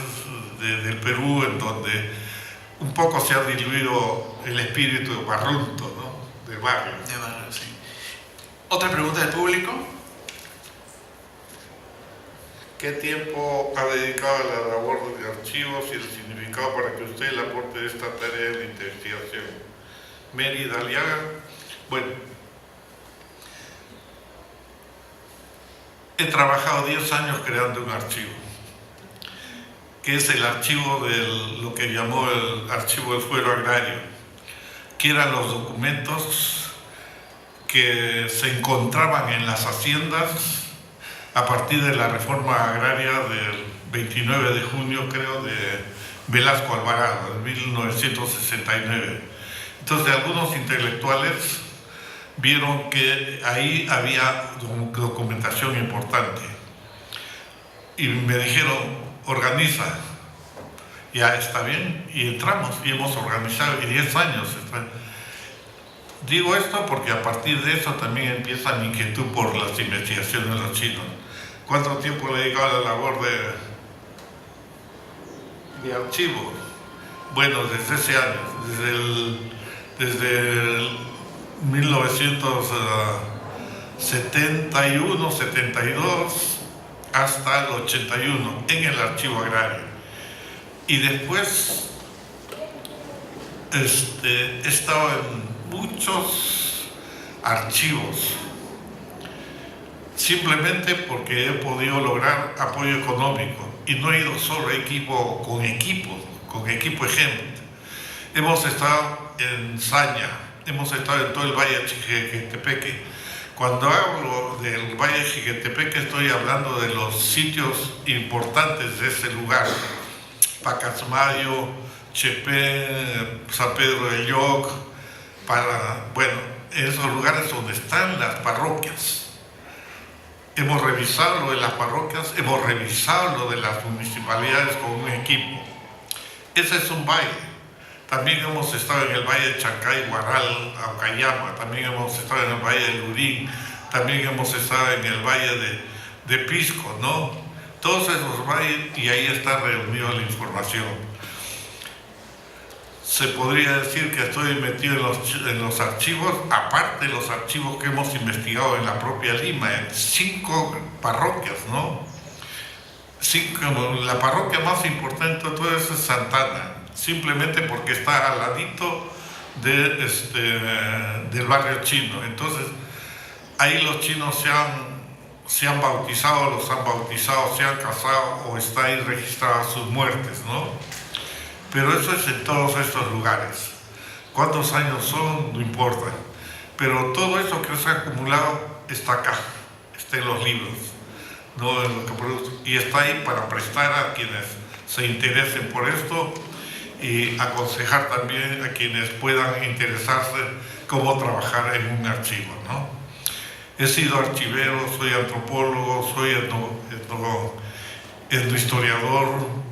del Perú, en donde un poco se ha diluido el espíritu barrunto, ¿no? Del barrio. De barrio, sí. ¿Otra pregunta del público? ¿Qué tiempo ha dedicado a la labor de archivos y el significado para que usted le aporte esta tarea de investigación? Mérida Aliaga. Bueno, he trabajado 10 años creando un archivo, que es el archivo de lo que llamó el archivo del fuero agrario, que eran los documentos que se encontraban en las haciendas a partir de la reforma agraria del 29 de junio, creo, de Velasco Alvarado, de 1969. Entonces, algunos intelectuales vieron que ahí había documentación importante y me dijeron: organiza. Ya está bien, y entramos y hemos organizado, y 10 años. Digo esto porque a partir de eso también empieza mi inquietud por las investigaciones de los chinos. ¿Cuánto tiempo le he dedicado a la labor de archivo? Bueno, desde ese año, desde el 1971, 72 hasta el 81 en el archivo agrario. Y después he estado muchos archivos, simplemente porque he podido lograr apoyo económico y no he ido solo, con equipo ejemplo. Hemos estado en Saña, hemos estado en todo el Valle de Jiquetepeque. Cuando hablo del Valle de Jiquetepeque estoy hablando de los sitios importantes de ese lugar: Pacasmayo, Chepén, San Pedro de Lloc, esos lugares donde están las parroquias. Hemos revisado lo de las parroquias, hemos revisado lo de las municipalidades con un equipo. Ese es un valle. También hemos estado en el valle de Chancay, Guaral, Aucayama, también hemos estado en el valle de Lurín, también hemos estado en el valle de Pisco, ¿no? Todos esos valles, y ahí está reunida la información. Se podría decir que estoy metido en los archivos, aparte de los archivos que hemos investigado en la propia Lima, en 5 parroquias, ¿no? La parroquia más importante de todo eso es Santana, simplemente porque está al ladito del barrio chino. Entonces, ahí los chinos se han bautizado, los han bautizado, se han casado o está ahí registradas sus muertes, ¿no? Pero eso es en todos estos lugares. ¿Cuántos años son? No importa. Pero todo eso que se ha acumulado está acá, está en los libros, no en lo que produce. Y está ahí para prestar a quienes se interesen por esto y aconsejar también a quienes puedan interesarse cómo trabajar en un archivo, ¿no? He sido archivero, soy antropólogo, soy etnohistoriador.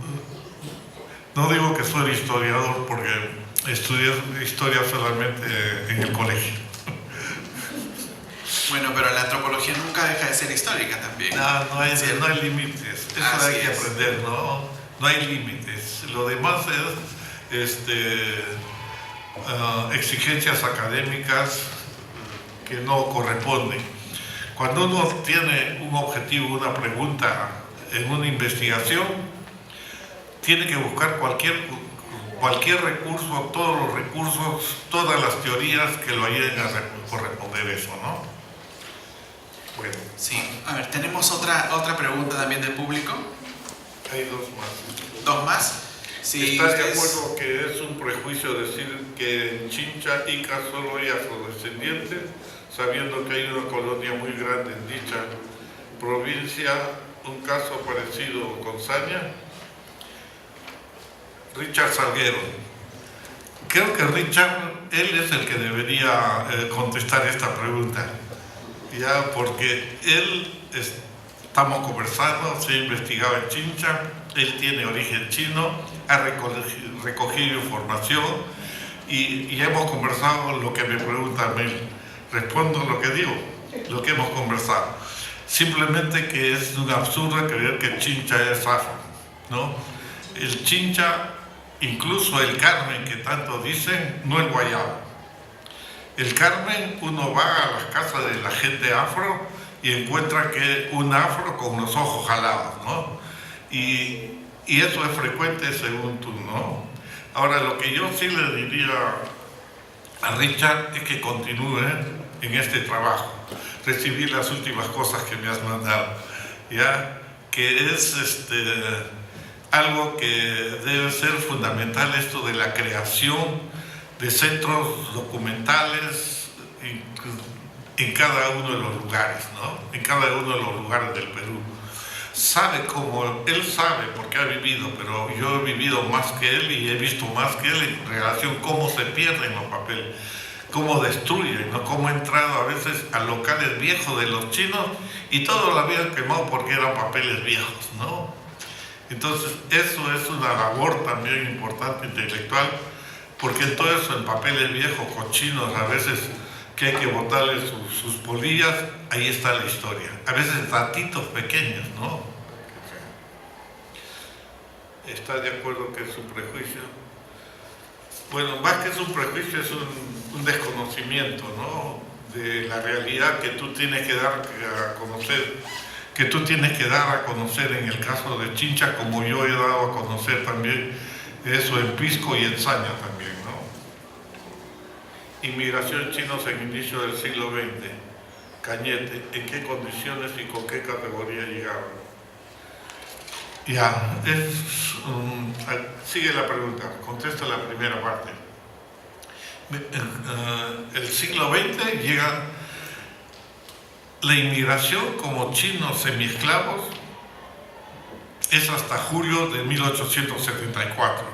No digo que soy historiador porque estudié historia solamente en el colegio. Bueno, pero la antropología nunca deja de ser histórica también. No hay límites. Eso hay que aprender, ¿no? No hay límites. Lo demás es exigencias académicas que no corresponden. Cuando uno tiene un objetivo, una pregunta en una investigación, tiene que buscar cualquier recurso, todos los recursos, todas las teorías que lo ayuden a corresponder eso, ¿no? Bueno. Sí. A ver, tenemos otra pregunta también del público. Hay 2 más. ¿2 más? Sí, ¿Estás de acuerdo que es un prejuicio decir que en Chincha, Ica, solo hay afrodescendientes, sabiendo que hay una colonia muy grande en dicha provincia, un caso parecido con Saña? Richard Salguero. Creo que Richard, él es el que debería contestar esta pregunta, ya, porque estamos conversando, se ha investigado en Chincha, él tiene origen chino, ha recogido información y ya hemos conversado lo que me pregunta a mí. Respondo lo que digo, lo que hemos conversado. Simplemente que es un absurdo creer que Chincha es afro, ¿no? El Chincha, incluso el Carmen que tanto dicen, no el Guayabo. El Carmen, uno va a las casas de la gente afro y encuentra que un afro con los ojos jalados, ¿no? Y eso es frecuente según tú, ¿no? Ahora, lo que yo sí le diría a Richard es que continúe en este trabajo. Recibí las últimas cosas que me has mandado, ¿ya? Que es algo que debe ser fundamental, esto de la creación de centros documentales en cada uno de los lugares, ¿no? En cada uno de los lugares del Perú. Él sabe porque ha vivido, pero yo he vivido más que él y he visto más que él en relación cómo se pierden los papeles, cómo destruyen, ¿no? Cómo han entrado a veces a locales viejos de los chinos y todo lo habían quemado porque eran papeles viejos, ¿no? Entonces, eso es una labor también importante, intelectual, porque en todo eso, en papeles viejos, cochinos, a veces que hay que botarle sus polillas, ahí está la historia. A veces ratitos pequeños, ¿no? ¿Estás de acuerdo que es un prejuicio? Bueno, más que es un prejuicio, es un desconocimiento, ¿no? De la realidad que tú tienes que dar a conocer, en el caso de Chincha, como yo he dado a conocer también eso en Pisco y en Saña también, ¿no? inmigración chinos en inicio del siglo XX. Cañete, ¿en qué condiciones y con qué categoría llegaban? Ya, sigue la pregunta, contesta la primera parte. El siglo XX llega la inmigración como chinos semiesclavos, es hasta julio de 1874.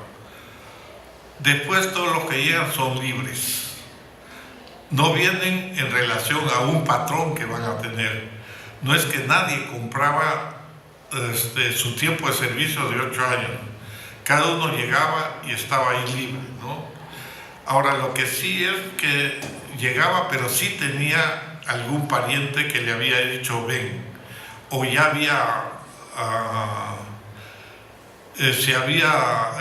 Después todos los que llegan son libres. No vienen en relación a un patrón que van a tener. No es que nadie compraba su tiempo de servicio de 8 años. Cada uno llegaba y estaba ahí libre, ¿no? Ahora, lo que sí es que llegaba, pero sí tenía algún pariente que le había dicho ven, o ya había se había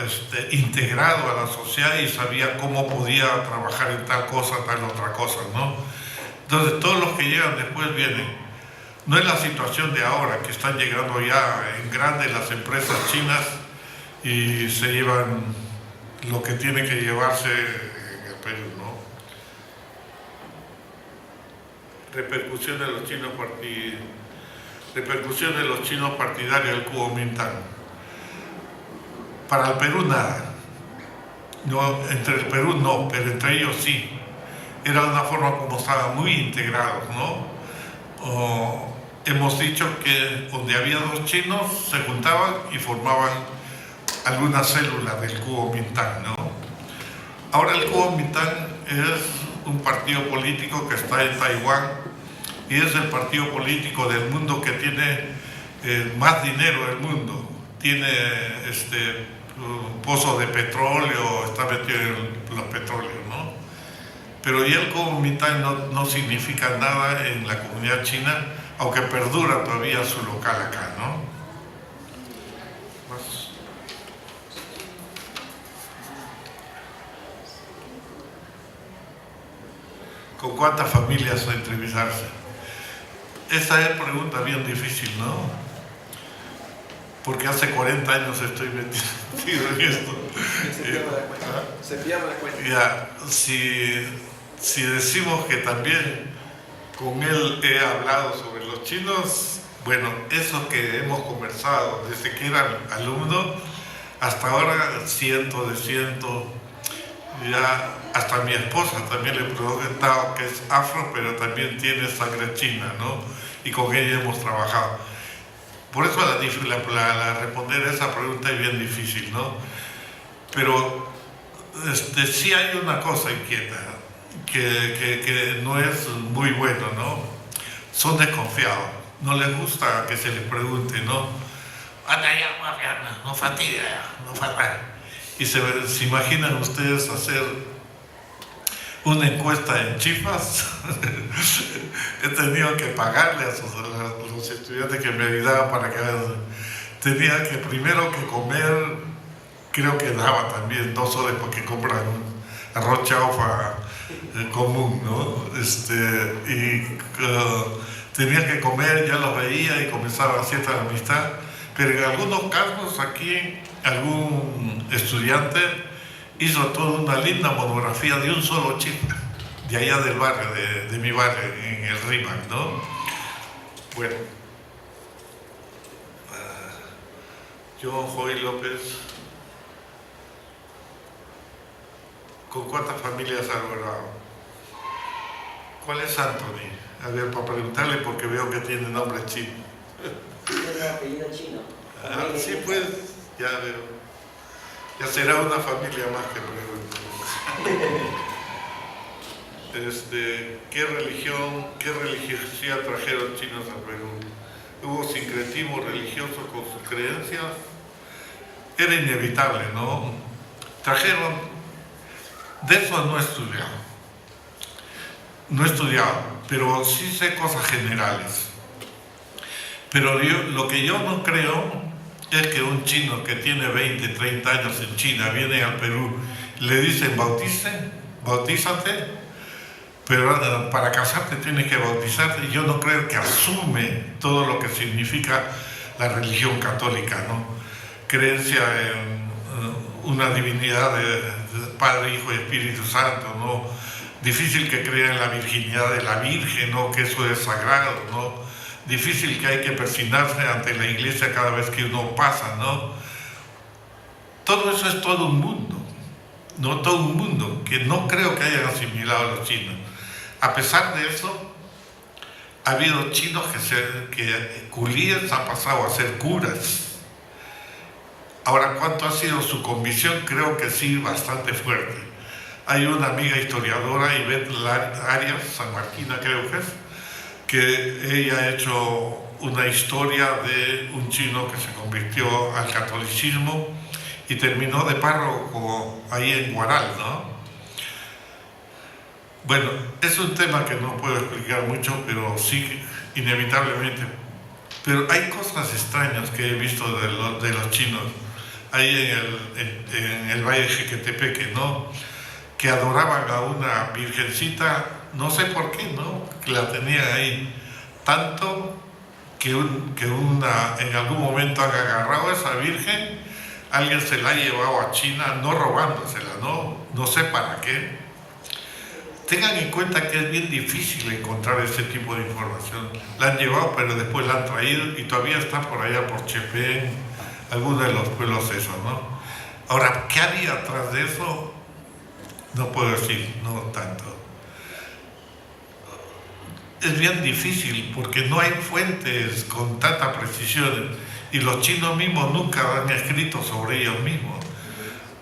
integrado a la sociedad y sabía cómo podía trabajar en tal cosa, tal otra cosa, ¿no? Entonces todos los que llegan después vienen. No es la situación de ahora, que están llegando ya en grande las empresas chinas y se llevan lo que tiene que llevarse en el Perú, ¿no? Repercusión de los chinos partidarios del Kuomintang. Para el Perú nada. No, entre el Perú no, pero entre ellos sí. Era una forma como estaban muy integrados, ¿no? Hemos dicho que donde había dos chinos se juntaban y formaban algunas células del Kuomintang, ¿no? Ahora el Kuomintang es un partido político que está en Taiwán y es el partido político del mundo que tiene más dinero del mundo. Tiene pozos de petróleo, está metido en los petróleos, ¿no? Pero ya el Kuomintang no significa nada en la comunidad china, aunque perdura todavía su local acá, ¿no? Más. ¿Con cuántas familias entrevistarse? Esa es pregunta bien difícil, ¿no? Porque hace 40 años estoy metido en esto. Se pierde la cuenta. Ya, si decimos que también con él he hablado sobre los chinos, bueno, eso que hemos conversado desde que era alumno, hasta ahora ciento, ya hasta mi esposa también le he preguntado que es afro, pero también tiene sangre china, ¿no? Y con ella hemos trabajado. Por eso responder esa pregunta es bien difícil, ¿no? Pero sí hay una cosa inquieta, que no es muy bueno, ¿no? Son desconfiados, no les gusta que se les pregunte, ¿no? Anda ya, no fatiga, no fatiga. Y se imaginan ustedes hacer una encuesta en Chifas. He tenido que pagarle a los estudiantes que me ayudaban para que tenía que primero que comer, creo que daba también 2 horas porque compran un arroz chaufa común, ¿no? Tenía que comer, ya los veía y comenzaba cierta amistad, pero en algunos casos aquí algún estudiante hizo toda una linda monografía de un solo chifa, de allá del barrio, de mi barrio, en el Rímac, ¿no? Bueno, yo, Joey López, ¿con cuántas familias ha logrado? ¿Cuál es Anthony? A ver, para preguntarle, porque veo que tiene nombre chino. ¿Tiene apellido chino? Sí, pues, ya veo. Ya será una familia más que pregunto. ¿Qué religiosidad trajeron chinos a Perú? ¿Hubo sincretismo religioso con sus creencias? Era inevitable, ¿no? Trajeron, de eso no he estudiado, pero sí sé cosas generales. Pero lo que yo no creo es que un chino que tiene 20, 30 años en China viene al Perú, le dicen bautízate, pero para casarte tienes que bautizarte. Y yo no creo que asume todo lo que significa la religión católica, ¿no? Creencia en una divinidad de Padre, Hijo y Espíritu Santo, ¿no? difícil que crea en la virginidad de la Virgen, ¿no? Que eso es sagrado, ¿no? Difícil que hay que persignarse ante la iglesia cada vez que uno pasa, ¿no? Todo eso es todo un mundo, ¿no? Todo un mundo que no creo que hayan asimilado a los chinos. A pesar de eso, ha habido chinos que culíes han pasado a ser curas. Ahora, ¿cuánto ha sido su convicción? Creo que sí, bastante fuerte. Hay una amiga historiadora, Ivette Arias, sanmarquina creo que ella ha hecho una historia de un chino que se convirtió al catolicismo y terminó de párroco ahí en Huaral, ¿no? Bueno, es un tema que no puedo explicar mucho, pero sí, inevitablemente. Pero hay cosas extrañas que he visto de los chinos ahí en el Valle de Jequetepeque, ¿no? Que adoraban a una virgencita, no sé por qué, ¿no? Que la tenían ahí tanto que en algún momento han agarrado a esa virgen, alguien se la ha llevado a China, no robándosela, no sé para qué. Tengan en cuenta que es bien difícil encontrar ese tipo de información. La han llevado, pero después la han traído y todavía está por allá por Chepén, algunos de los pueblos esos, ¿no? Ahora, ¿qué había atrás de eso? No puedo decir, no tanto. Es bien difícil porque no hay fuentes con tanta precisión y los chinos mismos nunca han escrito sobre ellos mismos,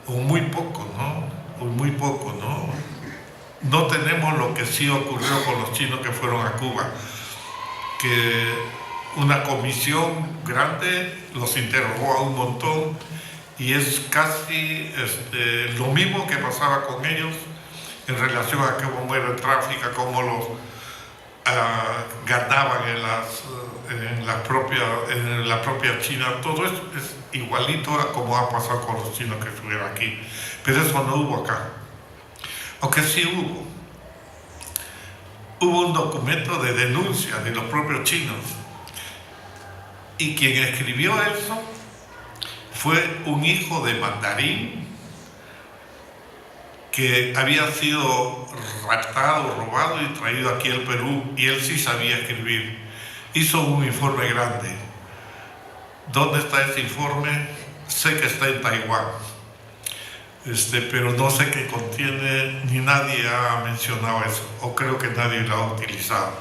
o muy poco, ¿no? O muy poco, ¿no? No tenemos lo que sí ocurrió con los chinos que fueron a Cuba, que una comisión grande los interrogó a un montón y es casi lo mismo que pasaba con ellos en relación a cómo era el tráfico, a cómo los ganaban en la propia China. Todo eso es igualito a como ha pasado con los chinos que estuvieron aquí, pero eso no hubo acá. Aunque sí hubo un documento de denuncia de los propios chinos y quien escribió eso fue un hijo de mandarín que había sido raptado, robado y traído aquí al Perú, y él sí sabía escribir. Hizo un informe grande. ¿Dónde está ese informe? Sé que está en Taiwán, pero no sé qué contiene, ni nadie ha mencionado eso, o creo que nadie lo ha utilizado.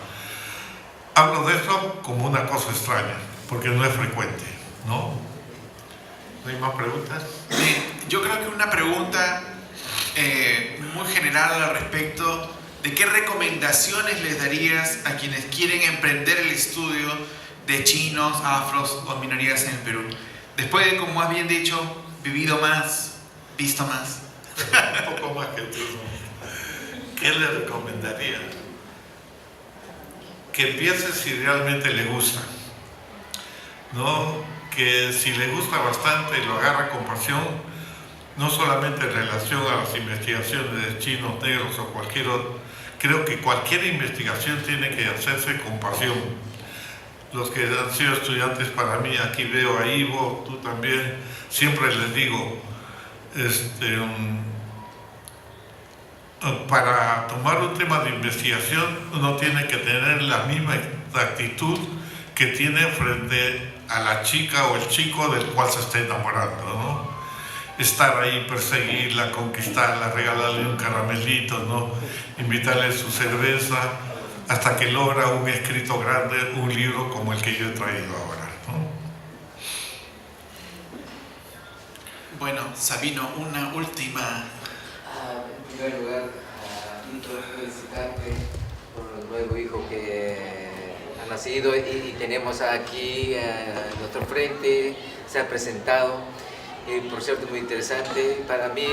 Hablo de eso como una cosa extraña, porque no es frecuente, ¿no? ¿No hay más preguntas? Yo creo que una pregunta muy general al respecto de qué recomendaciones les darías a quienes quieren emprender el estudio de chinos, afros o minorías en el Perú. Después de, como has bien dicho, vivido más, visto más. Un poco más que tú. ¿Qué le recomendaría? Que empiece si realmente le gusta, ¿no? Que si le gusta bastante lo agarra con pasión, no solamente en relación a las investigaciones de chinos, negros o cualquier otro. Creo que cualquier investigación tiene que hacerse con pasión. Los que han sido estudiantes para mí, aquí veo a Ivo, tú también, siempre les digo, para tomar un tema de investigación uno tiene que tener la misma actitud que tiene frente a la chica o el chico del cual se está enamorando, ¿no? Estar ahí, perseguirla, conquistarla, regalarle un caramelito, ¿no? Invitarle su cerveza, hasta que logra un escrito grande, un libro como el que yo he traído ahora, ¿no? Bueno, Sabino, una última. En primer lugar, quiero felicitarte por el nuevo hijo que ha nacido y tenemos aquí a nuestro frente, se ha presentado, por cierto muy interesante. Para mí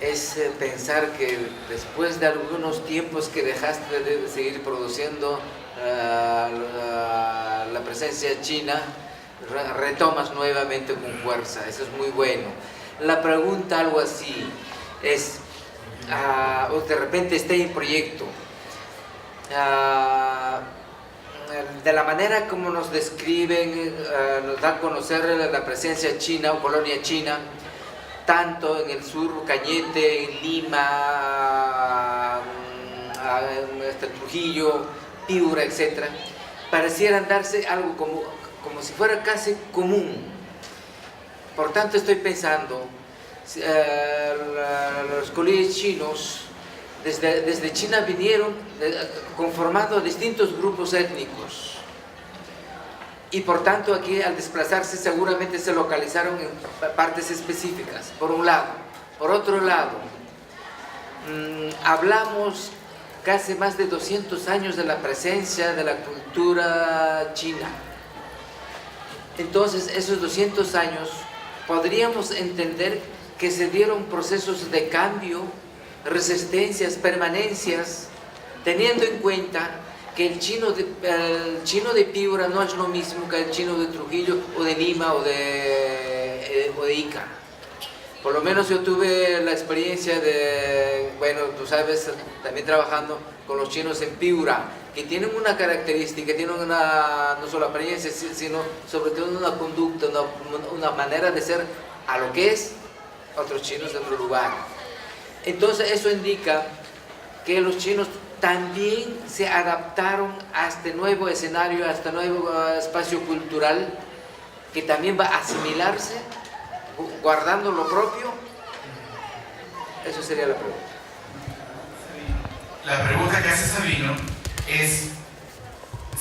es pensar que después de algunos tiempos que dejaste de seguir produciendo la presencia china, retomas nuevamente con fuerza. Eso es muy bueno. La pregunta algo así es, de repente este proyecto, de la manera como nos describen, nos da a conocer la presencia china o colonia china, tanto en el sur, Cañete, en Lima, hasta Trujillo, Piura, etc., parecieran darse algo como si fuera casi común. Por tanto, estoy pensando, los colegios chinos desde China vinieron conformando distintos grupos étnicos, y por tanto aquí al desplazarse seguramente se localizaron en partes específicas, por un lado. Por otro lado, hablamos casi más de 200 años de la presencia de la cultura china. Entonces, esos 200 años podríamos entender que se dieron procesos de cambio, resistencias, permanencias, teniendo en cuenta que el chino de Piura no es lo mismo que el chino de Trujillo o de Lima o de Ica. Por lo menos yo tuve la experiencia de, bueno, tú sabes, también trabajando con los chinos en Piura, que tienen una característica, tienen no solo apariencia, sino sobre todo una conducta, una manera de ser a lo que es otros chinos de otro lugar. Entonces eso indica que los chinos también se adaptaron a este nuevo escenario, a este nuevo espacio cultural, que también va a asimilarse, guardando lo propio. Eso sería la pregunta. La pregunta que hace Sabino es,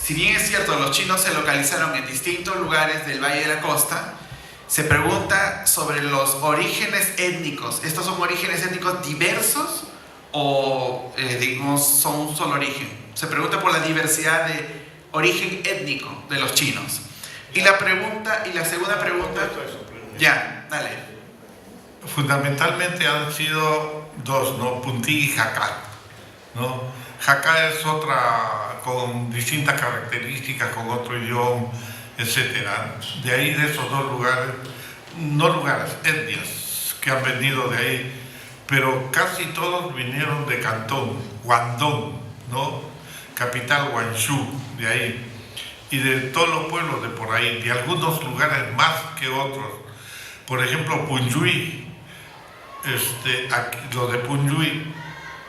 si bien es cierto, los chinos se localizaron en distintos lugares del Valle de la Costa, se pregunta sobre los orígenes étnicos. ¿Estos son orígenes étnicos diversos o digamos son un solo origen? Se pregunta por la diversidad de origen étnico de los chinos. Y la segunda pregunta, ya, dale. Fundamentalmente han sido dos, ¿no? Puntí y Hakka, ¿no? Hakka es otra con distintas características, con otro idioma, etcétera. De ahí, de esos dos lugares, no lugares, etnias que han venido de ahí, pero casi todos vinieron de Cantón, Guangdong, ¿no? Capital Guangzhou, de ahí, y de todos los pueblos de por ahí, de algunos lugares más que otros. Por ejemplo, Punyuy, lo de Punyuy,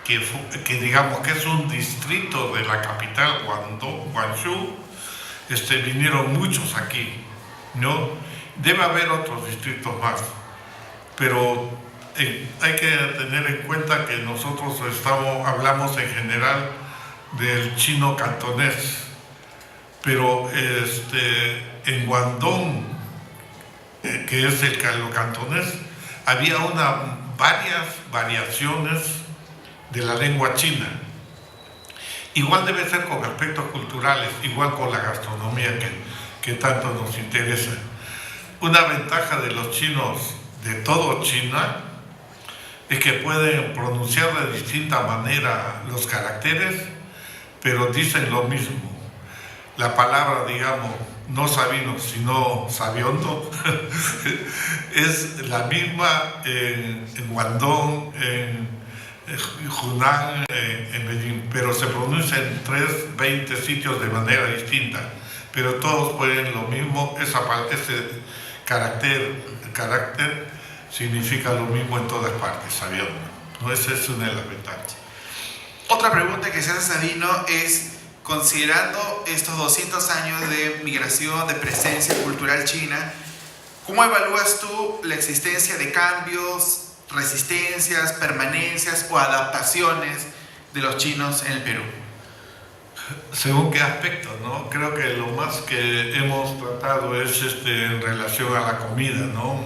que digamos que es un distrito de la capital Guangzhou, vinieron muchos aquí, ¿no? Debe haber otros distritos más, pero hay que tener en cuenta que nosotros hablamos en general del chino cantonés, pero en Guangdong, que es el cantonés, había varias variaciones de la lengua china. Igual debe ser con aspectos culturales, igual con la gastronomía que tanto nos interesa. Una ventaja de los chinos de todo China es que pueden pronunciar de distinta manera los caracteres, pero dicen lo mismo. La palabra, digamos, no Sabino, sino Sabiondo, es la misma en Guangdong, en Hunan, en Beijing, pero se pronuncia en 20 sitios de manera distinta, pero todos pueden lo mismo. Ese carácter significa lo mismo en todas partes, Sabiondo, ¿no? Esa es una de las ventajas. Otra pregunta que se hace Sabino es, considerando estos 200 años de migración, de presencia cultural china, ¿cómo evalúas tú la existencia de cambios, resistencias, permanencias o adaptaciones de los chinos en el Perú? Según qué aspecto, ¿no? Creo que lo más que hemos tratado es en relación a la comida, ¿no?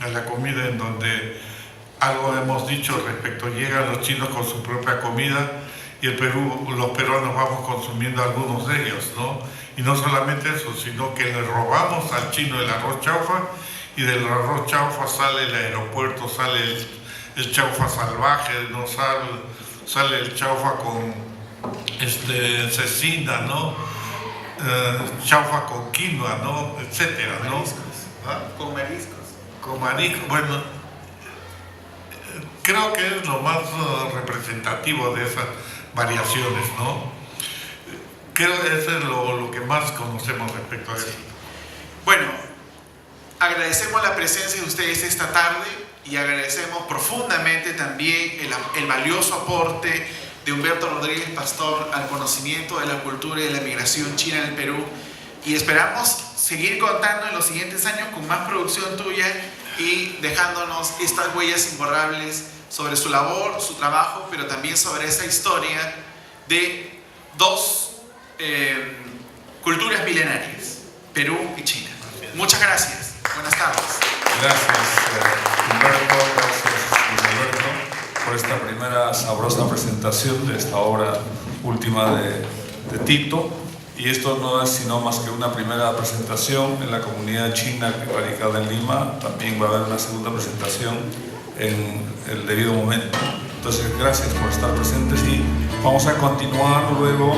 A la comida, en donde algo hemos dicho respecto, llegan los chinos con su propia comida y los peruanos vamos consumiendo algunos de ellos, ¿no? Y no solamente eso, sino que le robamos al chino el arroz chaufa, y del arroz chaufa sale el aeropuerto, sale el chaufa salvaje, ¿no? Sale el chaufa con cecina, ¿no? Chaufa con quinoa, ¿no? Etcétera, ¿no? ¿Ah? Con mariscos. Con mariscos, bueno, creo que es lo más representativo de esas variaciones, ¿no? Creo que eso es lo que más conocemos respecto a eso. Bueno, agradecemos la presencia de ustedes esta tarde y agradecemos profundamente también el valioso aporte de Humberto Rodríguez Pastor al conocimiento de la cultura y de la migración china en el Perú. Y esperamos seguir contando en los siguientes años con más producción tuya y dejándonos estas huellas imborrables sobre su labor, su trabajo, pero también sobre esa historia de dos culturas milenarias, Perú y China. Muchas gracias. Buenas tardes. Gracias, Humberto. Gracias, Luis Alberto, por esta primera sabrosa presentación de esta obra última de Tito. Y esto no es sino más que una primera presentación en la comunidad china radicada en Lima. También va a haber una segunda presentación en el debido momento. Entonces, gracias por estar presentes y vamos a continuar luego.